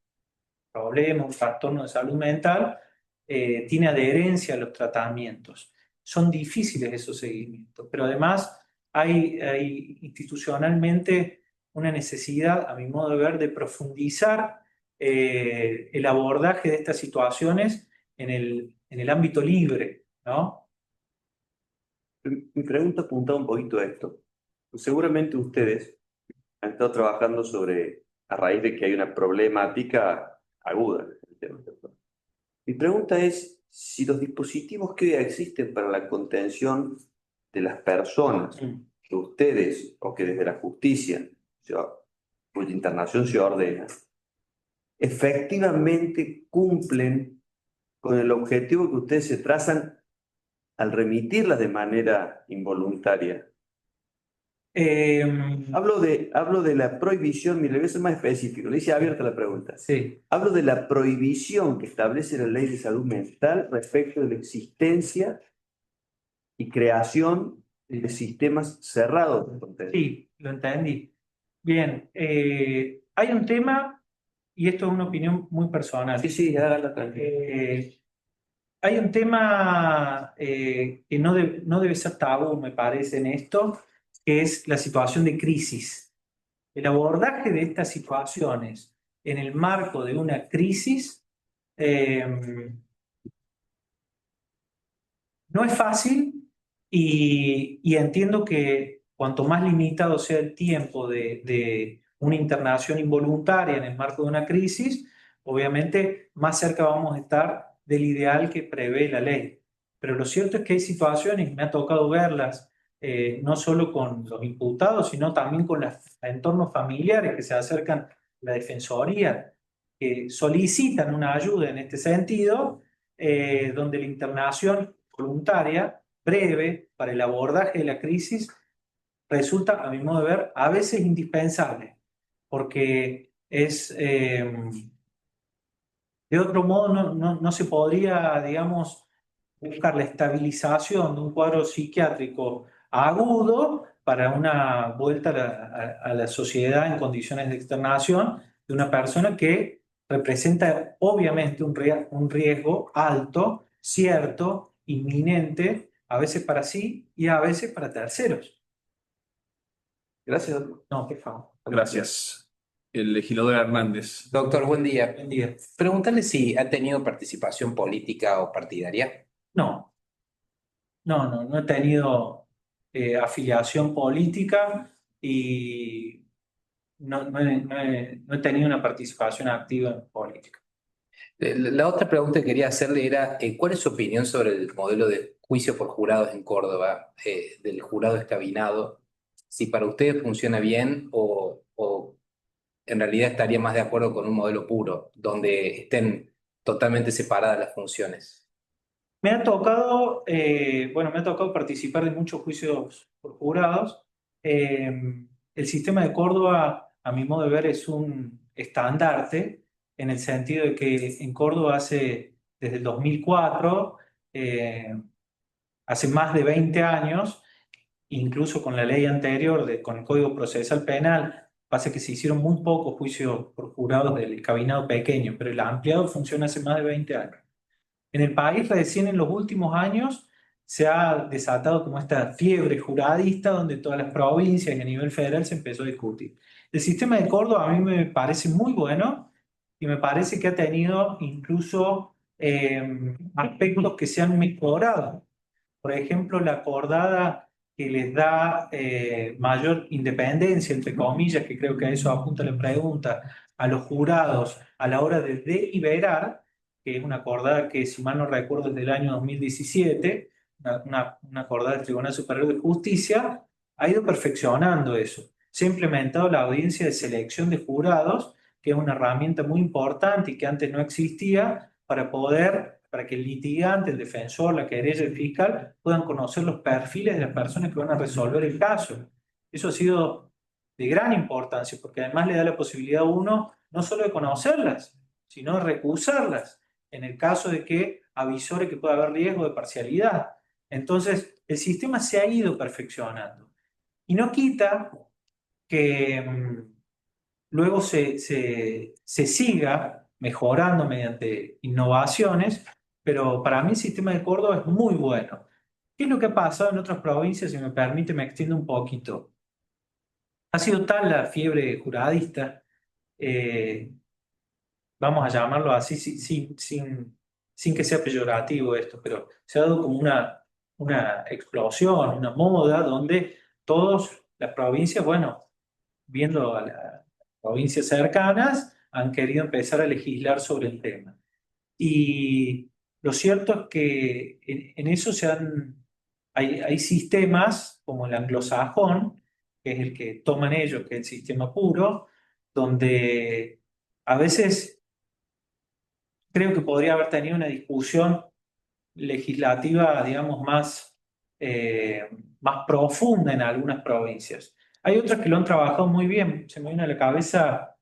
problema, un trastorno de salud mental, tiene adherencia a los tratamientos. Son difíciles esos seguimientos, pero además hay institucionalmente una necesidad, a mi modo de ver, de profundizar el abordaje de estas situaciones en el ámbito libre, ¿no? Mi pregunta apuntaba un poquito a esto. Seguramente ustedes han estado trabajando a raíz de que hay una problemática aguda en el tema, ¿cierto? Mi pregunta es si los dispositivos que hoy existen para la contención de las personas que ustedes o que desde la justicia, cuya internación se ordena, efectivamente cumplen con el objetivo que ustedes se trazan al remitirlas de manera involuntaria. Hablo de la prohibición, mire, voy a ser más específico, le hice abierta la pregunta. Sí. Hablo de la prohibición que establece la ley de salud mental respecto de la existencia y creación de sistemas cerrados de contención. Sí, lo entendí. Bien, hay un tema, y esto es una opinión muy personal. Sí, hágalo tranquilo. hay un tema que no debe ser tabú, me parece, en esto, que es la situación de crisis. El abordaje de estas situaciones en el marco de una crisis eh, no es fácil y entiendo que cuanto más limitado sea el tiempo de una internación involuntaria en el marco de una crisis, obviamente más cerca vamos a estar del ideal que prevé la ley. Pero lo cierto es que hay situaciones, me ha tocado verlas, no solo con los imputados, sino también con los entornos familiares que se acercan a la defensoría, que solicitan una ayuda en este sentido, donde la internación voluntaria, breve, para el abordaje de la crisis, resulta, a mi modo de ver, a veces indispensable, porque de otro modo no se podría, digamos, buscar la estabilización de un cuadro psiquiátrico agudo para una vuelta a la sociedad en condiciones de externación de una persona que representa obviamente un riesgo alto, cierto, inminente, a veces para sí y a veces para terceros. Gracias, doctor. No, por favor. Gracias. El legislador Hernández. Doctor, buen día. Buen día. Preguntarle si ha tenido participación política o partidaria. No, no he tenido afiliación política y no he tenido una participación activa en política. La otra pregunta que quería hacerle era, ¿cuál es su opinión sobre el modelo de juicio por jurados en Córdoba, del jurado escabinado? Si para ustedes funciona bien o en realidad estaría más de acuerdo con un modelo puro, donde estén totalmente separadas las funciones. Me ha tocado, me ha tocado participar de muchos juicios por jurados. El sistema de Córdoba, a mi modo de ver, es un estandarte en el sentido de que en Córdoba desde el 2004, hace más de 20 años, incluso con la ley anterior, con el Código Procesal Penal, pasa que se hicieron muy pocos juicios por jurados del cabinado pequeño, pero el ampliado funciona hace más de 20 años. En el país recién en los últimos años se ha desatado como esta fiebre juradista donde todas las provincias y a nivel federal se empezó a discutir. El sistema de Córdoba a mí me parece muy bueno y me parece que ha tenido incluso aspectos que se han mejorado. Por ejemplo, la acordada que les da mayor independencia, entre comillas, que creo que a eso apunta la pregunta, a los jurados a la hora de deliberar, que es una acordada que, si mal no recuerdo, es del año 2017, una acordada del Tribunal Superior de Justicia, ha ido perfeccionando eso. Se ha implementado la audiencia de selección de jurados, que es una herramienta muy importante y que antes no existía, para que el litigante, el defensor, la querella, el fiscal puedan conocer los perfiles de las personas que van a resolver el caso. Eso ha sido de gran importancia, porque además le da la posibilidad a uno no solo de conocerlas, sino de recusarlas, en el caso de que avisore que pueda haber riesgo de parcialidad. Entonces, el sistema se ha ido perfeccionando. Y no quita que luego se siga mejorando mediante innovaciones, pero para mí el sistema de Córdoba es muy bueno. ¿Qué es lo que ha pasado en otras provincias? Si me permite, me extiendo un poquito. Ha sido tal la fiebre juradista, vamos a llamarlo así, sin que sea peyorativo esto, pero se ha dado como una explosión, una moda, donde todas las provincias, bueno, viendo a las provincias cercanas, han querido empezar a legislar sobre el tema. Y lo cierto es que en eso hay sistemas como el anglosajón, que es el que toman ellos, que es el sistema puro, donde a veces creo que podría haber tenido una discusión legislativa, digamos, más profunda en algunas provincias. Hay otras que lo han trabajado muy bien. Se me viene a la cabeza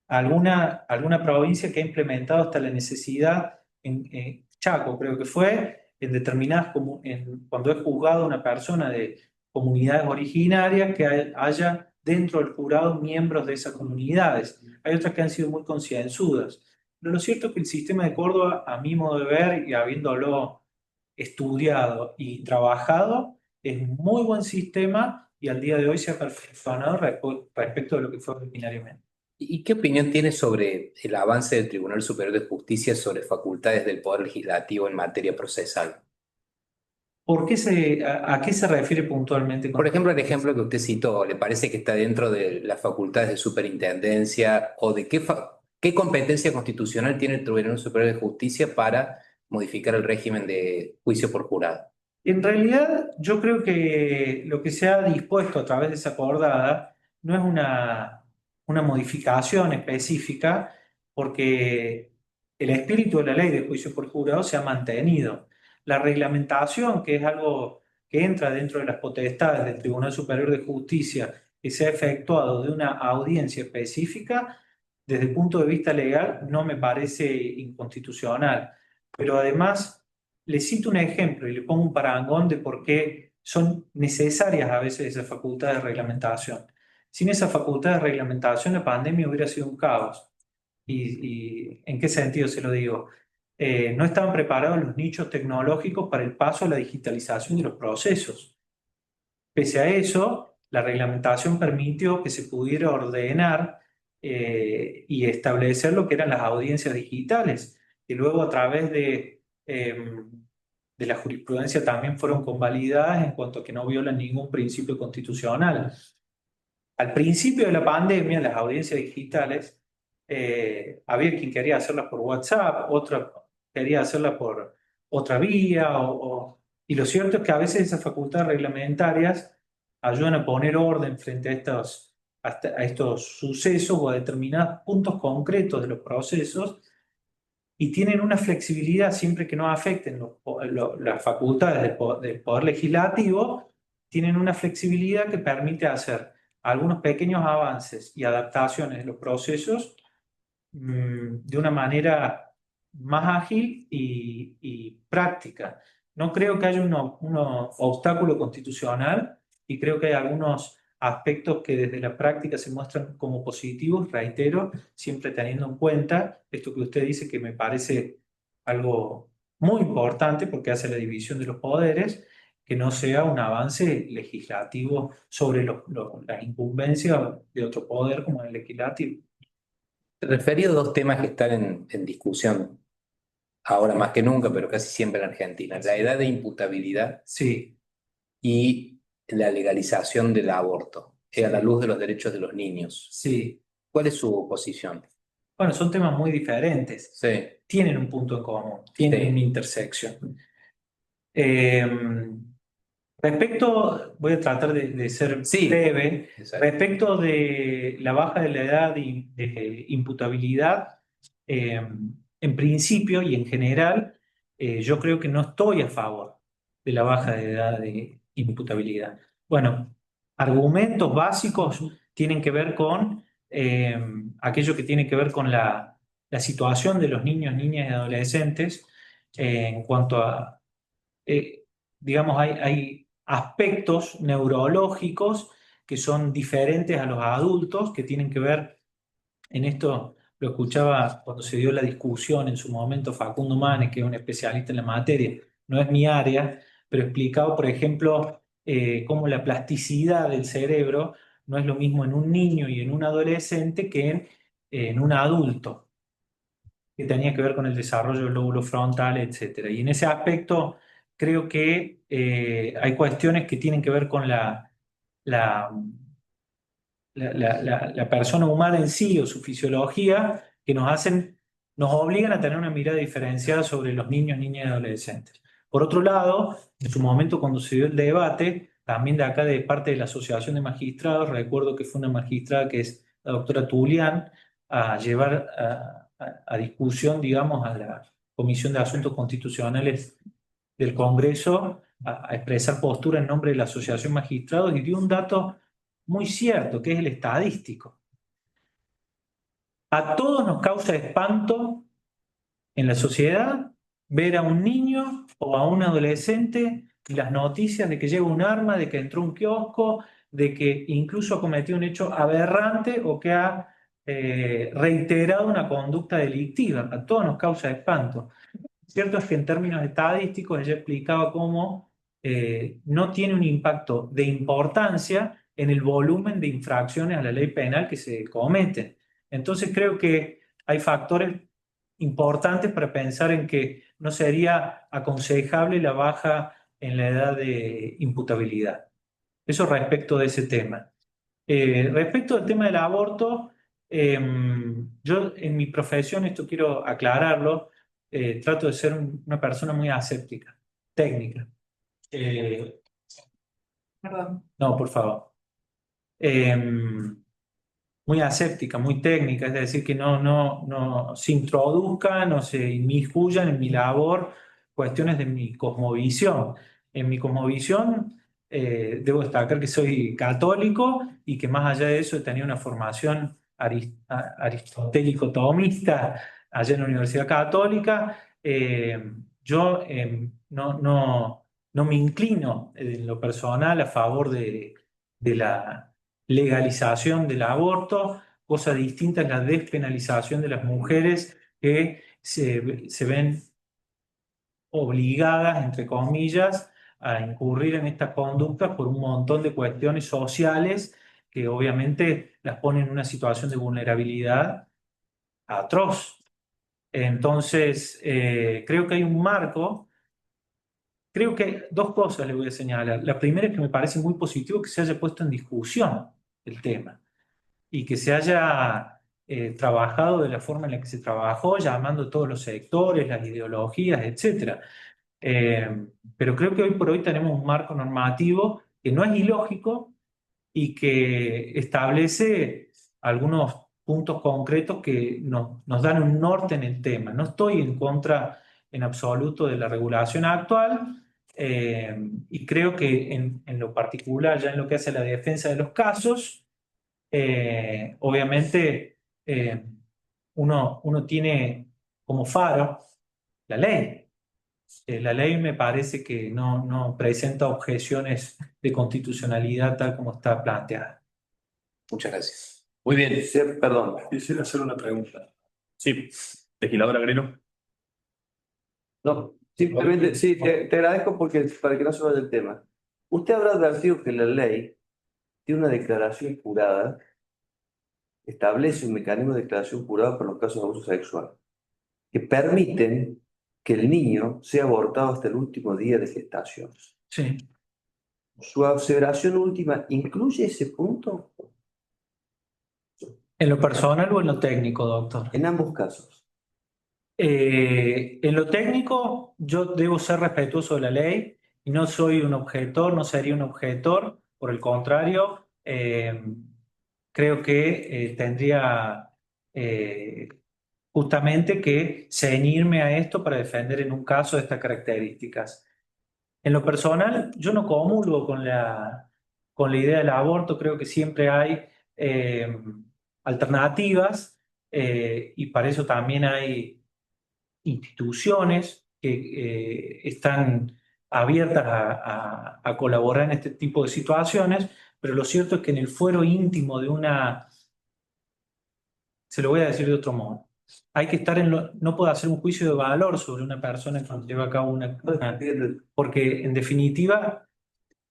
alguna provincia que ha implementado hasta la necesidad, en Chaco creo que fue, en determinadas, cuando es juzgado una persona de comunidades originarias, que haya dentro del jurado miembros de esas comunidades. Hay otras que han sido muy concienzudas. Pero lo cierto es que el sistema de Córdoba, a mi modo de ver y habiéndolo estudiado y trabajado, es un muy buen sistema y al día de hoy se ha perfeccionado respecto de lo que fue originariamente. ¿Y qué opinión tiene sobre el avance del Tribunal Superior de Justicia sobre facultades del Poder Legislativo en materia procesal? ¿A qué se refiere puntualmente con Por ejemplo, el ejemplo que usted citó, ¿le parece que está dentro de las facultades de superintendencia o de qué competencia constitucional tiene el Tribunal Superior de Justicia para modificar el régimen de juicio por jurado? En realidad, yo creo que lo que se ha dispuesto a través de esa acordada no es una modificación específica, porque el espíritu de la ley de juicio por jurado se ha mantenido. La reglamentación, que es algo que entra dentro de las potestades del Tribunal Superior de Justicia, que se ha efectuado de una audiencia específica, desde el punto de vista legal, no me parece inconstitucional. Pero además le cito un ejemplo y le pongo un parangón de por qué son necesarias a veces esas facultades de reglamentación. Sin esa facultad de reglamentación, la pandemia hubiera sido un caos. ¿Y en qué sentido se lo digo? No estaban preparados los nichos tecnológicos para el paso a la digitalización de los procesos. Pese a eso, la reglamentación permitió que se pudiera ordenar y establecer lo que eran las audiencias digitales, que luego a través de la jurisprudencia también fueron convalidadas en cuanto a que no violan ningún principio constitucional. Al principio de la pandemia, las audiencias digitales, había quien quería hacerlas por WhatsApp, otra quería hacerlas por otra vía, y lo cierto es que a veces esas facultades reglamentarias ayudan a poner orden frente a estos sucesos o a determinados puntos concretos de los procesos y tienen una flexibilidad siempre que no afecten las facultades del poder Legislativo, tienen una flexibilidad que permite hacer algunos pequeños avances y adaptaciones de los procesos de una manera más ágil y práctica. No creo que haya un obstáculo constitucional y creo que hay algunos aspectos que desde la práctica se muestran como positivos, reitero, siempre teniendo en cuenta esto que usted dice que me parece algo muy importante porque hace la división de los poderes, que no sea un avance legislativo sobre las incumbencias de otro poder como el legislativo. Referido a dos temas que están en discusión ahora más que nunca, pero casi siempre en Argentina, la edad de imputabilidad Sí, y la legalización del aborto, a la luz de los derechos de los niños. sí. ¿Cuál es su posición? Bueno, son temas muy diferentes. Sí, Tienen un punto en común, tienen Sí. una intersección. Voy a tratar de ser Sí. breve. exacto. Respecto de la baja de la edad de imputabilidad, en principio y en general, yo creo que no estoy a favor de la baja de edad de imputabilidad. Bueno, argumentos básicos tienen que ver con aquello que tiene que ver con la situación de los niños, niñas y adolescentes en cuanto a, digamos, hay aspectos neurológicos que son diferentes a los adultos, que tienen que ver, en esto lo escuchaba cuando se dio la discusión en su momento Facundo Manes, que es un especialista en la materia, no es mi área, pero explicaba, por ejemplo, cómo la plasticidad del cerebro no es lo mismo en un niño y en un adolescente que en un adulto, que tenía que ver con el desarrollo del lóbulo frontal, etc. Y en ese aspecto creo que hay cuestiones que tienen que ver con la, la persona humana en sí o su fisiología que nos obligan a tener una mirada diferenciada sobre los niños, niñas y adolescentes. Por otro lado, en su momento cuando se dio el debate, también de acá de parte de la Asociación de Magistrados, recuerdo que fue una magistrada que es la doctora Tulián, a llevar a discusión, digamos, a la Comisión de Asuntos Constitucionales del Congreso, a expresar postura en nombre de la Asociación de Magistrados y dio un dato muy cierto, que es el estadístico. A todos nos causa espanto en la sociedad ver a un niño o a un adolescente y las noticias de que lleva un arma, de que entró a un kiosco, de que incluso cometió un hecho aberrante o que ha reiterado una conducta delictiva. A todos nos causa espanto. Cierto es que en términos estadísticos ella explicaba cómo no tiene un impacto de importancia en el volumen de infracciones a la ley penal que se cometen. Entonces creo que hay factores importantes para pensar en que no sería aconsejable la baja en la edad de imputabilidad. Eso respecto de ese tema. Respecto al tema del aborto, yo en mi profesión, esto quiero aclararlo, trato de ser una persona muy aséptica, técnica. Perdón. No, por favor. Muy aséptica, muy técnica, es decir, que no se introduzcan, no se inmiscuyan en mi labor cuestiones de mi cosmovisión. En mi cosmovisión, debo destacar que soy católico y que más allá de eso he tenido una formación aristotélico-tomista allá en la Universidad Católica. Yo no me inclino en lo personal a favor de la legalización del aborto, cosa distinta es la despenalización de las mujeres que se ven obligadas, entre comillas, a incurrir en estas conductas por un montón de cuestiones sociales que obviamente las ponen en una situación de vulnerabilidad atroz. Entonces, creo que hay un marco. Creo que dos cosas le voy a señalar. La primera es que me parece muy positivo que se haya puesto en discusión el tema y que se haya trabajado de la forma en la que se trabajó, llamando a todos los sectores, las ideologías, etc. Pero creo que hoy por hoy tenemos un marco normativo que no es ilógico y que establece algunos puntos concretos que nos dan un norte en el tema. No estoy en contra en absoluto de la regulación actual. Y creo que en lo particular, ya en lo que hace a la defensa de los casos, obviamente uno tiene como faro la ley. La ley me parece que no presenta objeciones de constitucionalidad tal como está planteada. Muchas gracias. Muy bien. Sí, perdón. Quisiera hacer una pregunta. Sí, legislador Agrelo. No, simplemente, sí, te agradezco porque para que no se vaya del tema. Usted habrá advertido que la ley tiene una declaración jurada, establece un mecanismo de declaración jurada para los casos de abuso sexual, que permiten que el niño sea abortado hasta el último día de gestación. Sí. ¿Su observación última incluye ese punto? ¿En lo personal o en lo técnico, doctor? En ambos casos. En lo técnico, yo debo ser respetuoso de la ley y no soy un objetor, no sería un objetor. Por el contrario, creo que tendría justamente que ceñirme a esto para defender en un caso de estas características. En lo personal, yo no comulgo con la idea del aborto, creo que siempre hay alternativas y para eso también hay instituciones que están abiertas a colaborar en este tipo de situaciones, pero lo cierto es que en el fuero íntimo de se lo voy a decir de otro modo, hay que estar no puedo hacer un juicio de valor sobre una persona que lleva a cabo porque en definitiva,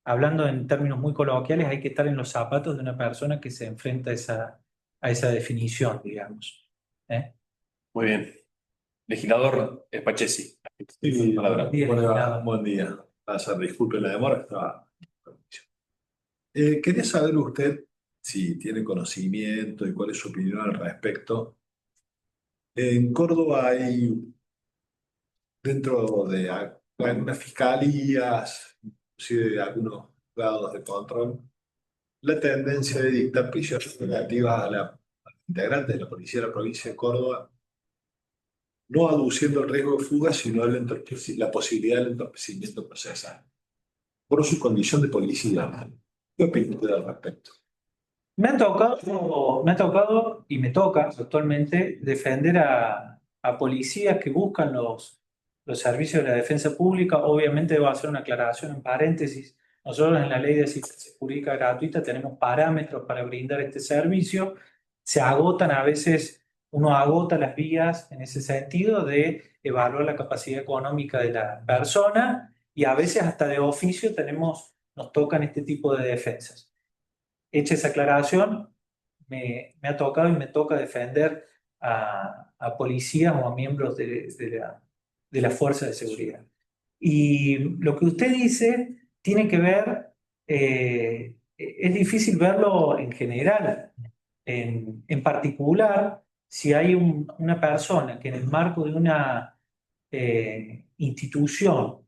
hablando en términos muy coloquiales, hay que estar en los zapatos de una persona que se enfrenta a esa definición, digamos. Muy bien. Legislador Pachesi. Sí, Palabra. buen día. Disculpe la demora, estaba. Quería saber usted si tiene conocimiento y cuál es su opinión al respecto. En Córdoba hay, dentro de algunas fiscalías, inclusive de algunos grados de control, la tendencia de dictar prisiones relativas a los integrantes de la policía de la provincia de Córdoba, no aduciendo el riesgo de fuga, sino la posibilidad del entorpecimiento procesal, por su condición de policía. ¿Qué opina usted al respecto? Me ha tocado y me toca actualmente defender a policías que buscan los servicios de la defensa pública. Obviamente debo hacer una aclaración en paréntesis. Nosotros en la ley de asistencia jurídica gratuita tenemos parámetros para brindar este servicio se agotan a veces, uno agota las vías en ese sentido de evaluar la capacidad económica de la persona y a veces hasta de oficio nos tocan este tipo de defensas. Hecha esa aclaración, me ha tocado y me toca defender a policías o a miembros de la fuerza de seguridad. Y lo que usted dice tiene que ver, es difícil verlo en general. En particular, si hay una persona que en el marco de una institución,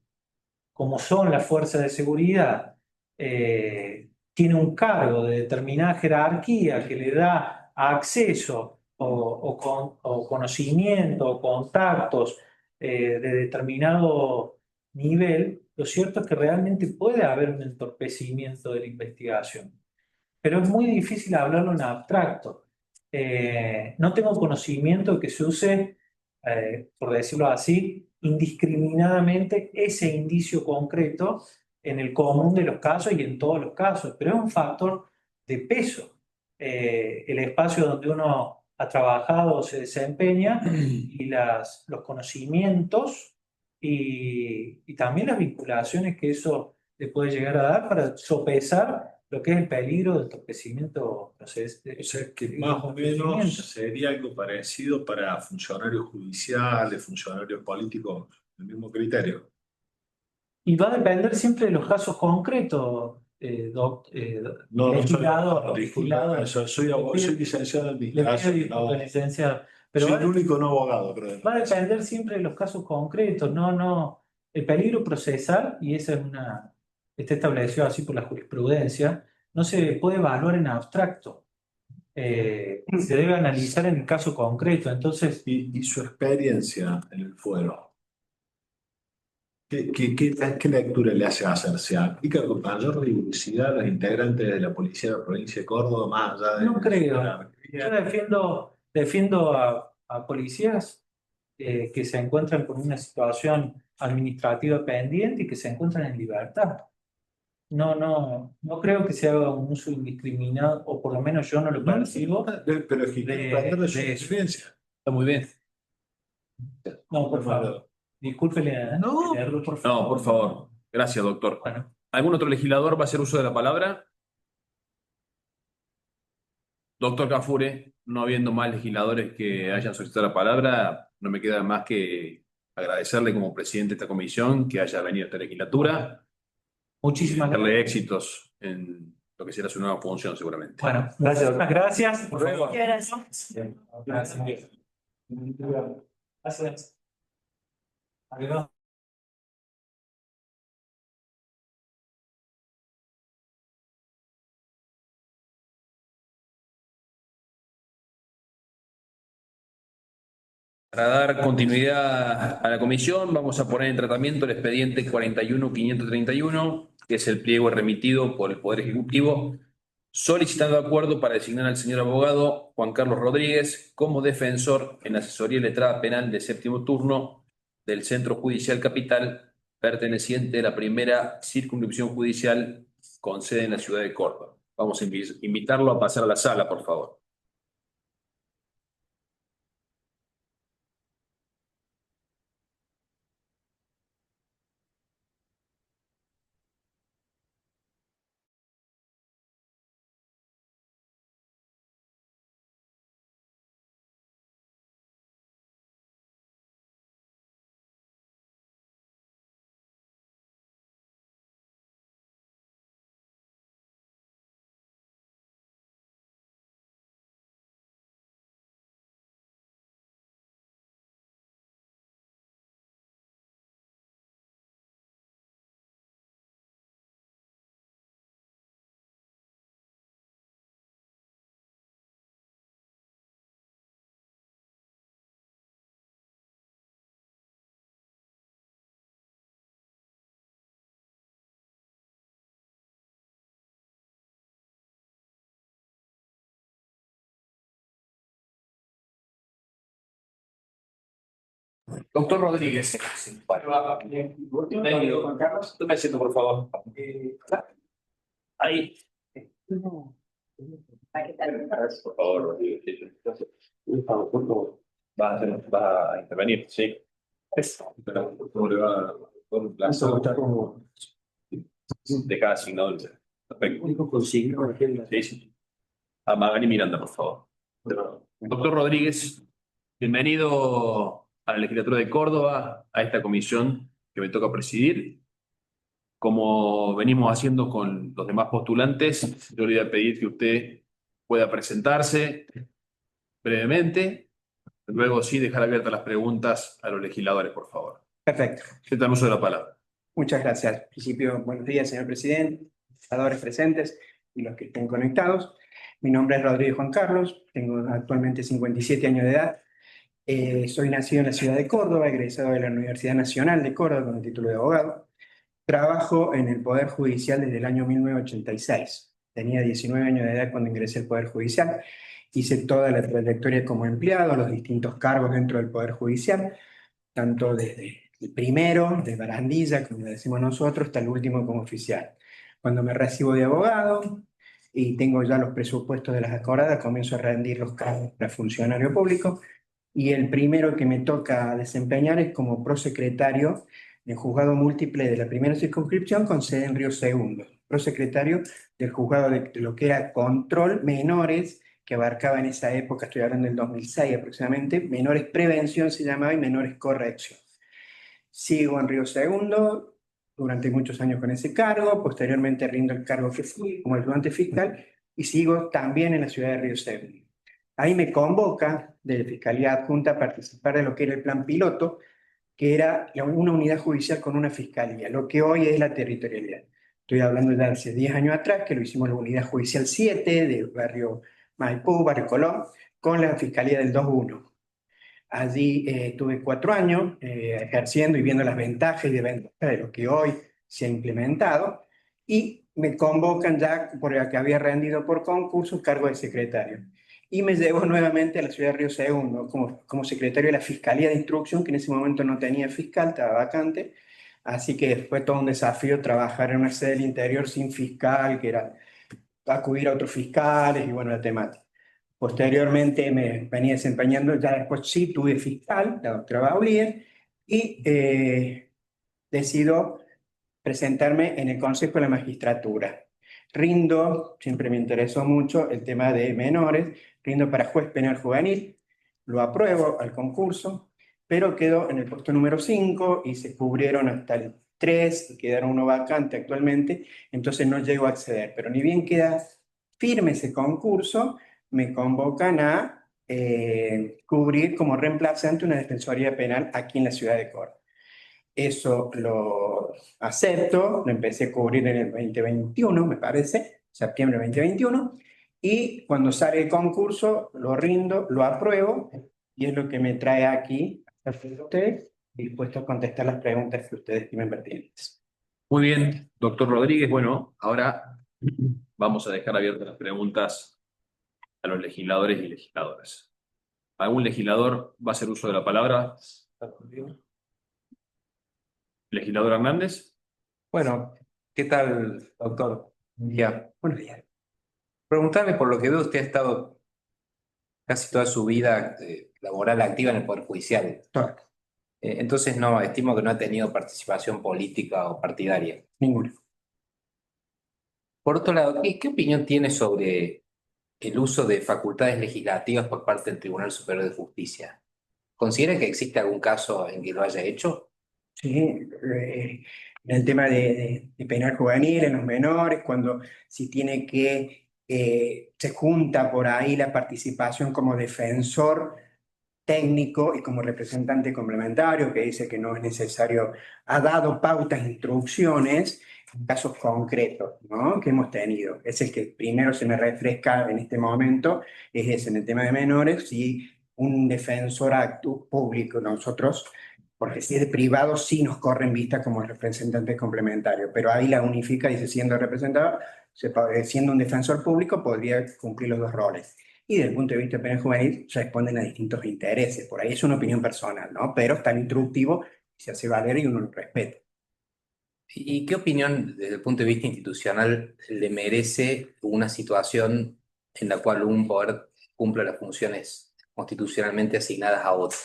como son las fuerzas de seguridad, tiene un cargo de determinada jerarquía que le da acceso o conocimiento o contactos de determinado nivel, lo cierto es que realmente puede haber un entorpecimiento de la investigación. Pero es muy difícil hablarlo en abstracto. No tengo conocimiento de que se use, por decirlo así, indiscriminadamente ese indicio concreto en el común de los casos y en todos los casos, pero es un factor de peso. El espacio donde uno ha trabajado se desempeña y los conocimientos y también las vinculaciones que eso le puede llegar a dar para sopesar lo que es el peligro del entorpecimiento procesal. O sea que más o menos sería algo parecido para funcionarios judiciales, funcionarios políticos, el mismo criterio. Y va a depender siempre de los casos concretos, No, no soy legislador, abogado, disculpa, soy licenciado en le pido administración. disculpas, licenciado, pero Soy el único no abogado, creo. va a depender siempre de los casos concretos, el peligro procesal, y esa está establecido así por la jurisprudencia, no se puede evaluar en abstracto. Se debe analizar en el caso concreto. Entonces, Y su experiencia en el fuero, ¿qué lectura le hace hacer? ¿Se aplica con mayor rigurosidad a los integrantes de la Policía de la Provincia de Córdoba, más allá de no creo. la- Yo defiendo a policías que se encuentran con una situación administrativa pendiente y que se encuentran en libertad. No creo que se haga un uso indiscriminado, o por lo menos yo no lo percibo. Pero es que quiero aprender de su de- experiencia. Está muy bien. No, por favor. Discúlpele. No. Por favor. No, por favor. Gracias, doctor. Bueno, ¿Algún otro legislador va a hacer uso de la palabra? Doctor Cafure, no habiendo más legisladores que hayan solicitado la palabra, no me queda más que agradecerle como presidente de esta comisión que haya venido a esta legislatura y muchísimas gracias. darle éxitos en lo que será su nueva función seguramente. Bueno, muchísimas gracias. Por favor. Gracias. Gracias. Gracias. Adiós. Para dar continuidad a la comisión, vamos a poner en tratamiento el expediente 41.531, que es el pliego remitido por el Poder Ejecutivo, solicitando acuerdo para designar al señor abogado Juan Carlos Rodríguez como defensor en la asesoría letrada penal de séptimo turno del Centro Judicial Capital, perteneciente a la primera circunscripción judicial con sede en la ciudad de Córdoba. Vamos a invitarlo a pasar a la sala, por favor. Doctor Rodríguez. Bienvenido, Juan Carlos. Tome asiento, por favor. Ahí. ¿Para qué tal? Por favor, Rodrigo. Va a intervenir, sí. ¿Cómo le va? Con un placer. Deja asignado el. Perfecto. Sí, sí. A Magali Miranda, por favor. Doctor Rodríguez, bienvenido a la legislatura de Córdoba, a esta comisión que me toca presidir. Como venimos haciendo con los demás postulantes, yo le voy a pedir que usted pueda presentarse brevemente, luego sí dejar abiertas las preguntas a los legisladores, por favor. Perfecto. ¿Qué tal uso de la palabra? Muchas gracias. En principio, buenos días, señor presidente, legisladores presentes y los que estén conectados. Mi nombre es Rodrigo Juan Carlos, tengo actualmente 57 años de edad. Soy nacido en la ciudad de Córdoba, egresado de la Universidad Nacional de Córdoba con el título de abogado. Trabajo en el Poder Judicial desde el año 1986. Tenía 19 años de edad cuando ingresé al Poder Judicial. Hice toda la trayectoria como empleado, los distintos cargos dentro del Poder Judicial, tanto desde el primero, de barandilla, como le decimos nosotros, hasta el último como oficial. Cuando me recibo de abogado y tengo ya los presupuestos de las acordadas, comienzo a rendir los cargos para funcionario público, y el primero que me toca desempeñar es como prosecretario del juzgado múltiple de la primera circunscripción con sede en Río Segundo, prosecretario del juzgado de lo que era control menores, que abarcaba en esa época, estoy hablando del 2006 aproximadamente, menores prevención se llamaba y menores corrección. Sigo en Río Segundo durante muchos años con ese cargo, posteriormente rindo el cargo que fui como ayudante fiscal y sigo también en la ciudad de Río Segundo. Ahí me convoca de la Fiscalía Adjunta a participar de lo que era el plan piloto, que era una unidad judicial con una fiscalía, lo que hoy es la territorialidad. Estoy hablando ya de hace 10 años atrás, que lo hicimos en la unidad judicial 7 del barrio Maipú, barrio Colón, con la fiscalía del 2-1. Allí tuve 4 años ejerciendo y viendo las ventajas y desventajas de lo que hoy se ha implementado, y me convocan ya porque había rendido por concurso cargo de secretario. Y me llevo nuevamente a la ciudad de Río Segundo como secretario de la Fiscalía de Instrucción, que en ese momento no tenía fiscal, estaba vacante. Así que fue todo un desafío trabajar en una sede del interior sin fiscal, que era acudir a otros fiscales y bueno, la temática. Posteriormente me venía desempeñando, ya después sí tuve fiscal, la doctora Baulier, y decido presentarme en el Consejo de la Magistratura. Rindo, siempre me interesó mucho el tema de menores, rindo para juez penal juvenil, lo apruebo al concurso, pero quedo en el puesto número 5 y se cubrieron hasta el 3, y quedaron uno vacante actualmente, entonces no llego a acceder. Pero ni bien queda firme ese concurso, me convocan a cubrir como reemplazante una defensoría penal aquí en la ciudad de Córdoba. Eso lo acepto, lo empecé a cubrir en el 2021, me parece, septiembre de 2021, y cuando sale el concurso lo rindo, lo apruebo, y es lo que me trae aquí a ustedes, dispuesto a contestar las preguntas que ustedes estimen pertinentes. Muy bien, doctor Rodríguez. Bueno, ahora vamos a dejar abiertas las preguntas a los legisladores y legisladoras. ¿Algún legislador va a hacer uso de la palabra? ¿Legislador Hernández? Bueno, ¿qué tal, doctor? Buen día. Buenos días. Preguntarle, por lo que veo, usted ha estado casi toda su vida laboral activa en el Poder Judicial. Todo. Entonces, no, estimo que no ha tenido participación política o partidaria. Ninguno. Por otro lado, ¿qué opinión tiene sobre el uso de facultades legislativas por parte del Tribunal Superior de Justicia? ¿Considera que existe algún caso en que lo haya hecho? Sí, en el tema de penal juvenil, en los menores, cuando si tiene que, se junta por ahí la participación como defensor técnico y como representante complementario, que dice que no es necesario, ha dado pautas, instrucciones, en casos concretos, ¿no?, que hemos tenido. Es el que primero se me refresca en este momento, es ese, en el tema de menores, si un defensor público, nosotros, porque si es de privado, sí nos corre en vista como representante complementario, pero ahí la unifica, dice, siendo representado, siendo un defensor público, podría cumplir los dos roles. Y desde el punto de vista penal juvenil, responden a distintos intereses. Por ahí es una opinión personal, ¿no? Pero está instructivo, se hace valer y uno lo respeta. ¿Y qué opinión, desde el punto de vista institucional, le merece una situación en la cual un poder cumple las funciones constitucionalmente asignadas a otro.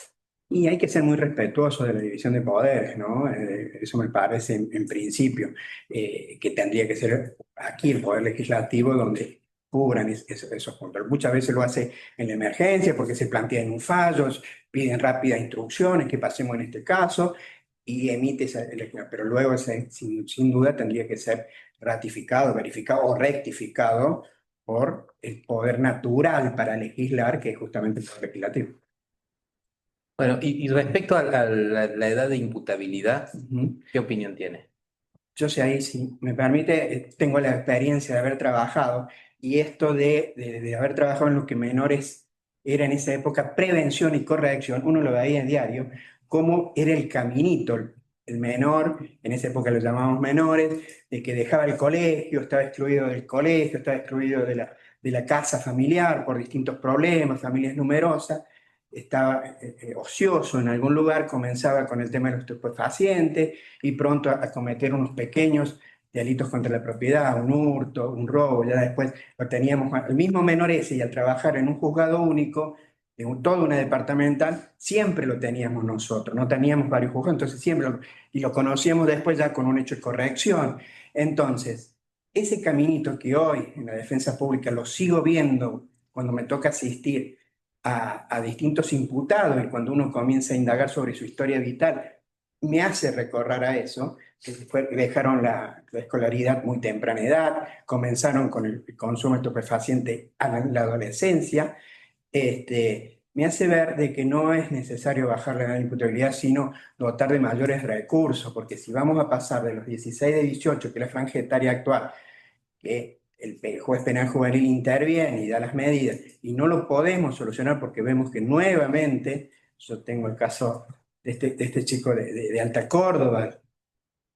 Y hay que ser muy respetuoso de la división de poderes, ¿no? Eso me parece en principio, que tendría que ser aquí el Poder Legislativo donde cubran esos puntos. Muchas veces lo hace en la emergencia porque se plantean un fallo, piden rápidas instrucciones, que pasemos en este caso, y emite esa elección. Pero luego, sin duda, tendría que ser ratificado, verificado o rectificado por el poder natural para legislar, que es justamente el Poder Legislativo. Bueno, y respecto a la edad de imputabilidad, Ujú. ¿qué opinión tiene? Yo sé ahí, si me permite, tengo la experiencia de haber trabajado y esto de haber trabajado en lo que menores era en esa época prevención y corrección, uno lo veía en diario, cómo era el caminito, el menor, en esa época lo llamábamos menores, de que dejaba el colegio, estaba excluido del colegio, estaba excluido de la casa familiar por distintos problemas, familias numerosas, estaba ocioso en algún lugar, comenzaba con el tema de los estupefacientes y pronto a cometer unos pequeños delitos contra la propiedad, un hurto, un robo. Ya después lo teníamos al mismo menor ese, y al trabajar en un juzgado único, toda una departamental, siempre lo teníamos nosotros, no teníamos varios juzgados, entonces y lo conocíamos después ya con un hecho de corrección. Entonces, ese caminito que hoy en la defensa pública lo sigo viendo cuando me toca asistir a distintos imputados y cuando uno comienza a indagar sobre su historia vital, me hace recorrer a eso, que dejaron la escolaridad muy temprana edad, comenzaron con el consumo de estupefaciente a la adolescencia, me hace ver de que no es necesario bajar la edad de imputabilidad, sino dotar de mayores recursos, porque si vamos a pasar de los 16 de 18, que es la franja etaria actual, que el juez penal juvenil interviene y da las medidas, y no lo podemos solucionar porque vemos que nuevamente, yo tengo el caso de este chico de Alta Córdoba,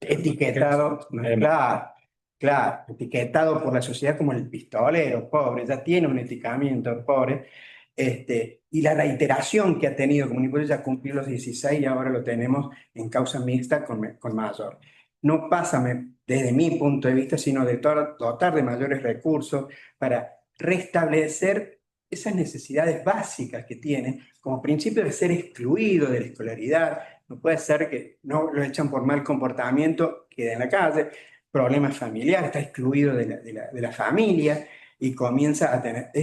etiquetado, claro, claro, etiquetado por la sociedad como el pistolero, pobre, ya tiene un etiquetamiento, pobre, y la reiteración que ha tenido como Nicolás, ya cumplió los 16 y ahora lo tenemos en causa mixta con mayor. No pasa, desde mi punto de vista, sino de dotar de mayores recursos para restablecer esas necesidades básicas que tiene, como principio de ser excluido de la escolaridad. No puede ser que no lo echan por mal comportamiento, quede en la calle, problemas familiares, está excluido de la familia y comienza a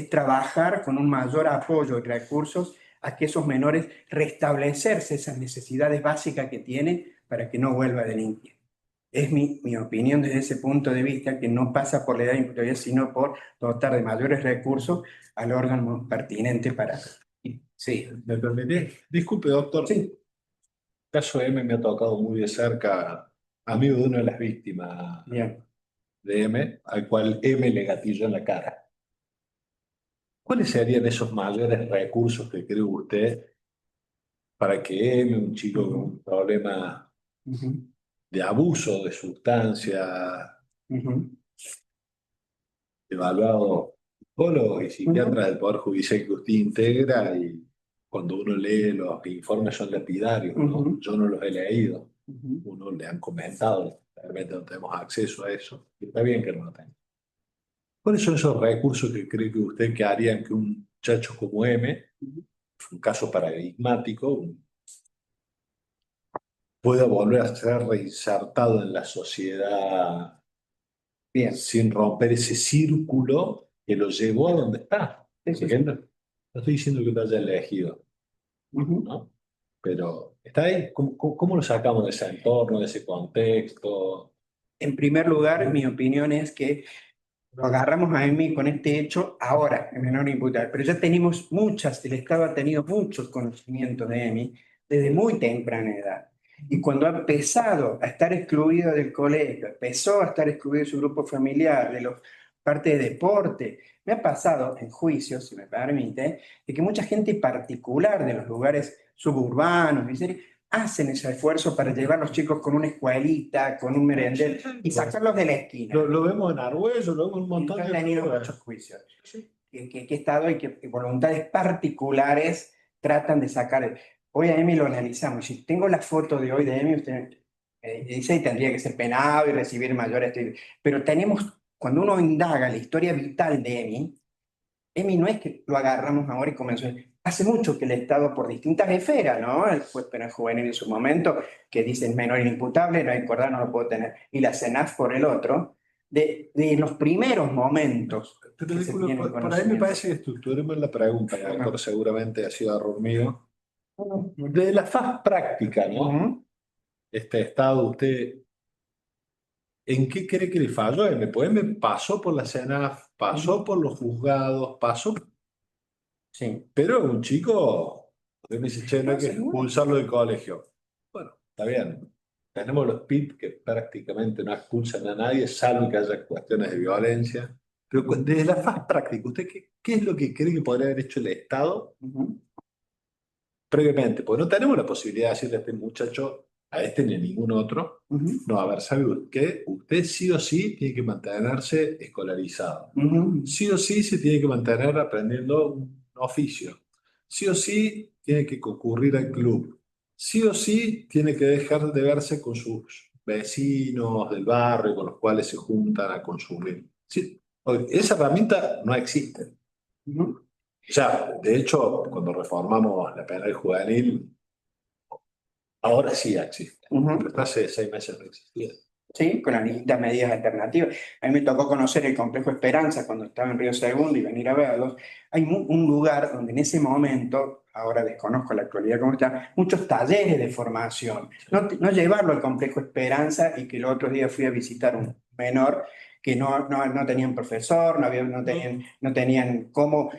trabajar con un mayor apoyo y recursos a que esos menores restablecerse esas necesidades básicas que tienen para que no vuelva a delinquir. Es mi opinión desde ese punto de vista, que no pasa por la edad de imputabilidad, sino por dotar de mayores recursos al órgano pertinente para... Sí, ¿Me permite? Disculpe, doctor. Sí. El caso M me ha tocado muy de cerca, amigo de una de las víctimas Bien. de M, al cual M le gatilló en la cara. ¿Cuáles serían esos mayores recursos que cree usted para que M, un chico con un problema de abuso de sustancia, evaluado psicólogos y psiquiatras del Poder Judicial que usted integra, y cuando uno lee los informes son lapidarios, ¿no? Yo no los he leído, uno le han comentado, realmente no tenemos acceso a eso, y está bien que no lo tenga. ¿Cuáles son esos recursos que cree que usted que harían que un muchacho como M, un caso paradigmático, pueda volver a ser reinsertado en la sociedad? Bien, sin romper ese círculo que lo llevó a donde está? No estoy diciendo que lo haya elegido, ¿no? Pero está ahí. ¿Cómo lo sacamos de ese entorno, de ese contexto? En primer lugar, mi opinión es que lo agarramos a Emi con este hecho ahora, en menor imputable, pero ya tenemos el Estado ha tenido muchos conocimientos de Emi desde muy temprana edad. Y cuando ha empezado a estar excluido del colegio, empezó a estar excluido de su grupo familiar, de los parte de deporte, me ha pasado en juicios, si me permite, de que mucha gente particular de los lugares suburbanos, hacen ese esfuerzo para llevar a los chicos con una escuelita, con un merendero y sacarlos de la esquina. Lo vemos en Argüello, lo vemos en un montón Yo he de tenido lugares. muchos juicios que he estado y que voluntades particulares tratan de sacar. Hoy a Emi lo analizamos. Si tengo la foto de hoy de Emi, usted dice tendría que ser penado y recibir mayores. Pero tenemos, cuando uno indaga la historia vital de Emi, Emi no es que lo agarramos ahora y comenzó. Hace mucho que el Estado, por distintas esferas, ¿no? El juez penal juvenil en su momento, que dice menor inimputable, no hay acordar, no lo puedo tener. Y la CENAF por el otro, de los primeros momentos. Pero que se disculpe, tienen por ahí me conocimiento. parece que estructuremos la pregunta, Ajá. doctor, seguramente ha sido error mío. De la faz práctica, ¿no? Ujú. Este Estado, usted, ¿en qué cree que le falló? Pues me pasó por la CENAF, pasó por los juzgados, pasó, Sí. pero un chico, usted me dice, che, no hay No, que seguro. expulsarlo del colegio. Bueno, está bien. Tenemos los PIB que prácticamente no expulsan a nadie, salvo que haya cuestiones de violencia. Pero desde la faz práctica, ¿usted qué es lo que cree que podría haber hecho el Estado Ujú. previamente? Porque no tenemos la posibilidad de decirle a este muchacho, a este ni a ningún otro, Ujú. no, a ver, ¿sabe usted? Usted sí o sí tiene que mantenerse escolarizado. Ujú. Sí o sí se tiene que mantener aprendiendo un oficio. Sí o sí tiene que concurrir al club. Sí o sí tiene que dejar de verse con sus vecinos del barrio con los cuales se juntan a consumir. Sí, esa herramienta no existe. Ujú. O sea, de hecho, cuando reformamos la penal juvenil, ahora sí existe. Ujú. Pero hasta hace 6 meses no existía. Sí, con las distintas medidas alternativas. A mí me tocó conocer el Complejo Esperanza cuando estaba en Río Segundo y venir a verlos. Hay un lugar donde en ese momento, ahora desconozco la actualidad cómo está, muchos talleres de formación. No llevarlo al Complejo Esperanza y que el otro día fui a visitar un menor que no tenían profesor, no tenían cómo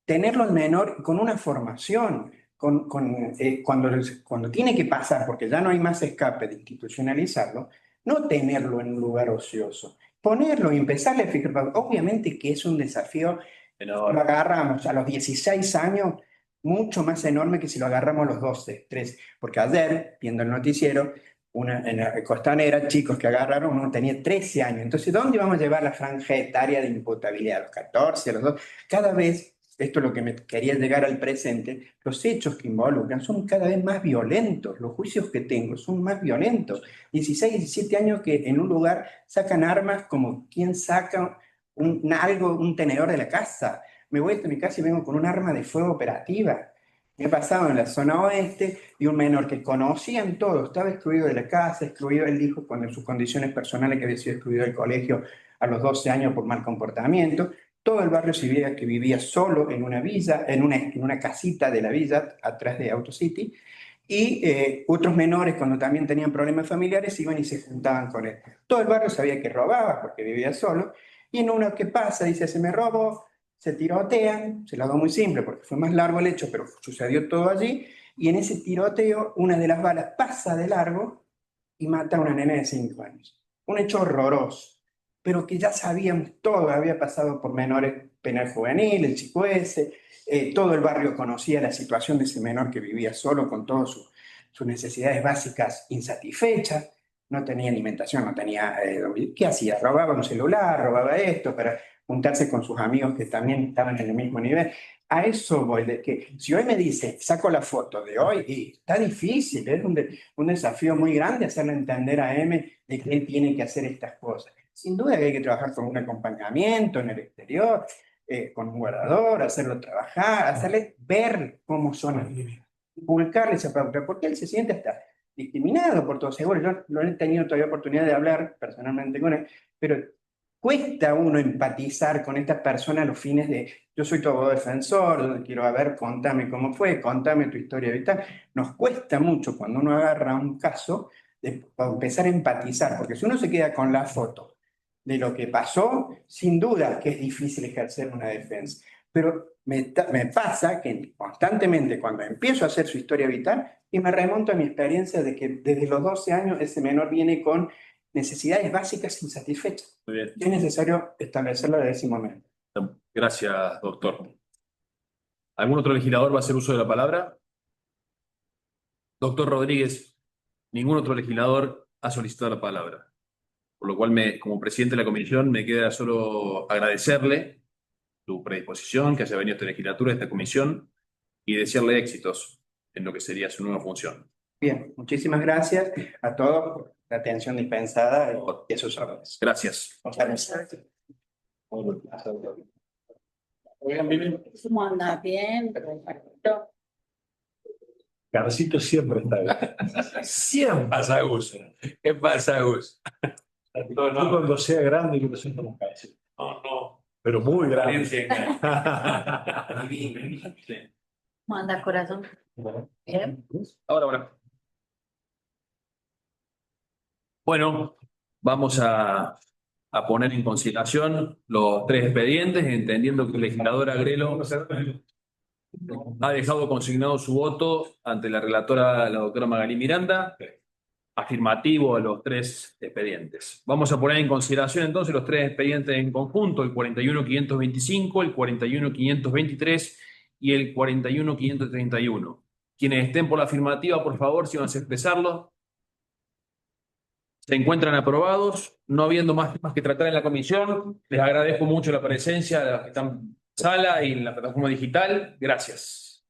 tenerlo al menor con una formación. Cuando tiene que pasar, porque ya no hay más escape de institucionalizarlo, no tenerlo en un lugar ocioso, ponerlo y empezarle a fijar. Obviamente que es un desafío, lo agarramos a los 16 años, mucho más enorme que si lo agarramos a los 12, 13. Porque ayer, viendo el noticiero, en la costanera, chicos que agarraron, uno tenía 13 años. Entonces, ¿dónde vamos a llevar la franja etaria de imputabilidad? ¿A los 14, a los 2? Cada vez, esto es lo que me quería llegar al presente, los hechos que involucran son cada vez más violentos, los juicios que tengo son más violentos. 16, 17 años que en un lugar sacan armas como quien saca un tenedor de la casa. Me voy a mi casa y vengo con un arma de fuego operativa. Me he pasado en la zona oeste y un menor que conocían todo, estaba excluido de la casa, excluido, él dijo, en sus condiciones personales que había sido excluido del colegio a los 12 años por mal comportamiento. Todo el barrio civil que vivía solo en una villa, en una casita de la villa, atrás de AutoCity, y otros menores, cuando también tenían problemas familiares, iban y se juntaban con él. Todo el barrio sabía que robaba porque vivía solo, y en uno que pasa, dice, se me robó, se tirotean, se lo hago muy simple porque fue más largo el hecho, pero sucedió todo allí, y en ese tiroteo una de las balas pasa de largo y mata a una nena de 5 años. Un hecho horroroso, pero que ya sabíamos todo, había pasado por menores penal juvenil, el chico ese, todo el barrio conocía la situación de ese menor que vivía solo con todas sus necesidades básicas insatisfechas, no tenía alimentación, no tenía... ¿qué hacía? Robaba un celular, robaba esto para juntarse con sus amigos que también estaban en el mismo nivel. A eso voy, de que si hoy me dice, saco la foto de hoy, y está difícil, es un desafío muy grande hacerle entender a M de que él tiene que hacer estas cosas. Sin duda que hay que trabajar con un acompañamiento en el exterior, con un guardador, hacerlo trabajar, hacerle ver cómo son, inculcarle esa pauta, porque él se siente hasta discriminado por todo seguro. Yo no he tenido todavía oportunidad de hablar personalmente con él, pero cuesta a uno empatizar con esta persona a los fines de, yo soy tu abogado defensor, quiero ver, contame cómo fue, contame tu historia vital. Nos cuesta mucho cuando uno agarra un caso para empezar a empatizar, porque si uno se queda con la foto de lo que pasó, sin duda que es difícil ejercer una defensa. Pero me pasa que constantemente cuando empiezo a hacer su historia vital y me remonto a mi experiencia de que desde los 12 años ese menor viene con necesidades básicas insatisfechas. Muy bien. Es necesario establecerlo desde ese momento. Gracias, doctor. ¿Algún otro legislador va a hacer uso de la palabra? Doctor Rodríguez, ningún otro legislador ha solicitado la palabra. Por lo cual, como presidente de la comisión, me queda solo agradecerle su predisposición, que haya venido a esta legislatura, a esta comisión, y desearle éxitos en lo que sería su nueva función. Bien, muchísimas gracias a todos por la atención dispensada y a sus órdenes. Gracias. Muchas gracias. ¿Cómo andás? Bien, perfecto. Carcito siempre está bien. Siempre pasa, Gus. ¿Qué pasa, Gus? Yo cuando sea grande quiero ser como Carcito. No. Pero muy grande. ¿Cómo andas, corazón? Bien. Ahora. Bueno, vamos a poner en consideración los tres expedientes, entendiendo que el legislador Agrelo ha dejado consignado su voto ante la relatora, la doctora Magalí Miranda, afirmativo a los tres expedientes. Vamos a poner en consideración entonces los tres expedientes en conjunto, el 41.525, el 41.523 y el 41.531. Quienes estén por la afirmativa, por favor, si van a expresarlo. Se encuentran aprobados, no habiendo más temas que tratar en la comisión. Les agradezco mucho la presencia de los que están en la sala y en la plataforma digital. Gracias.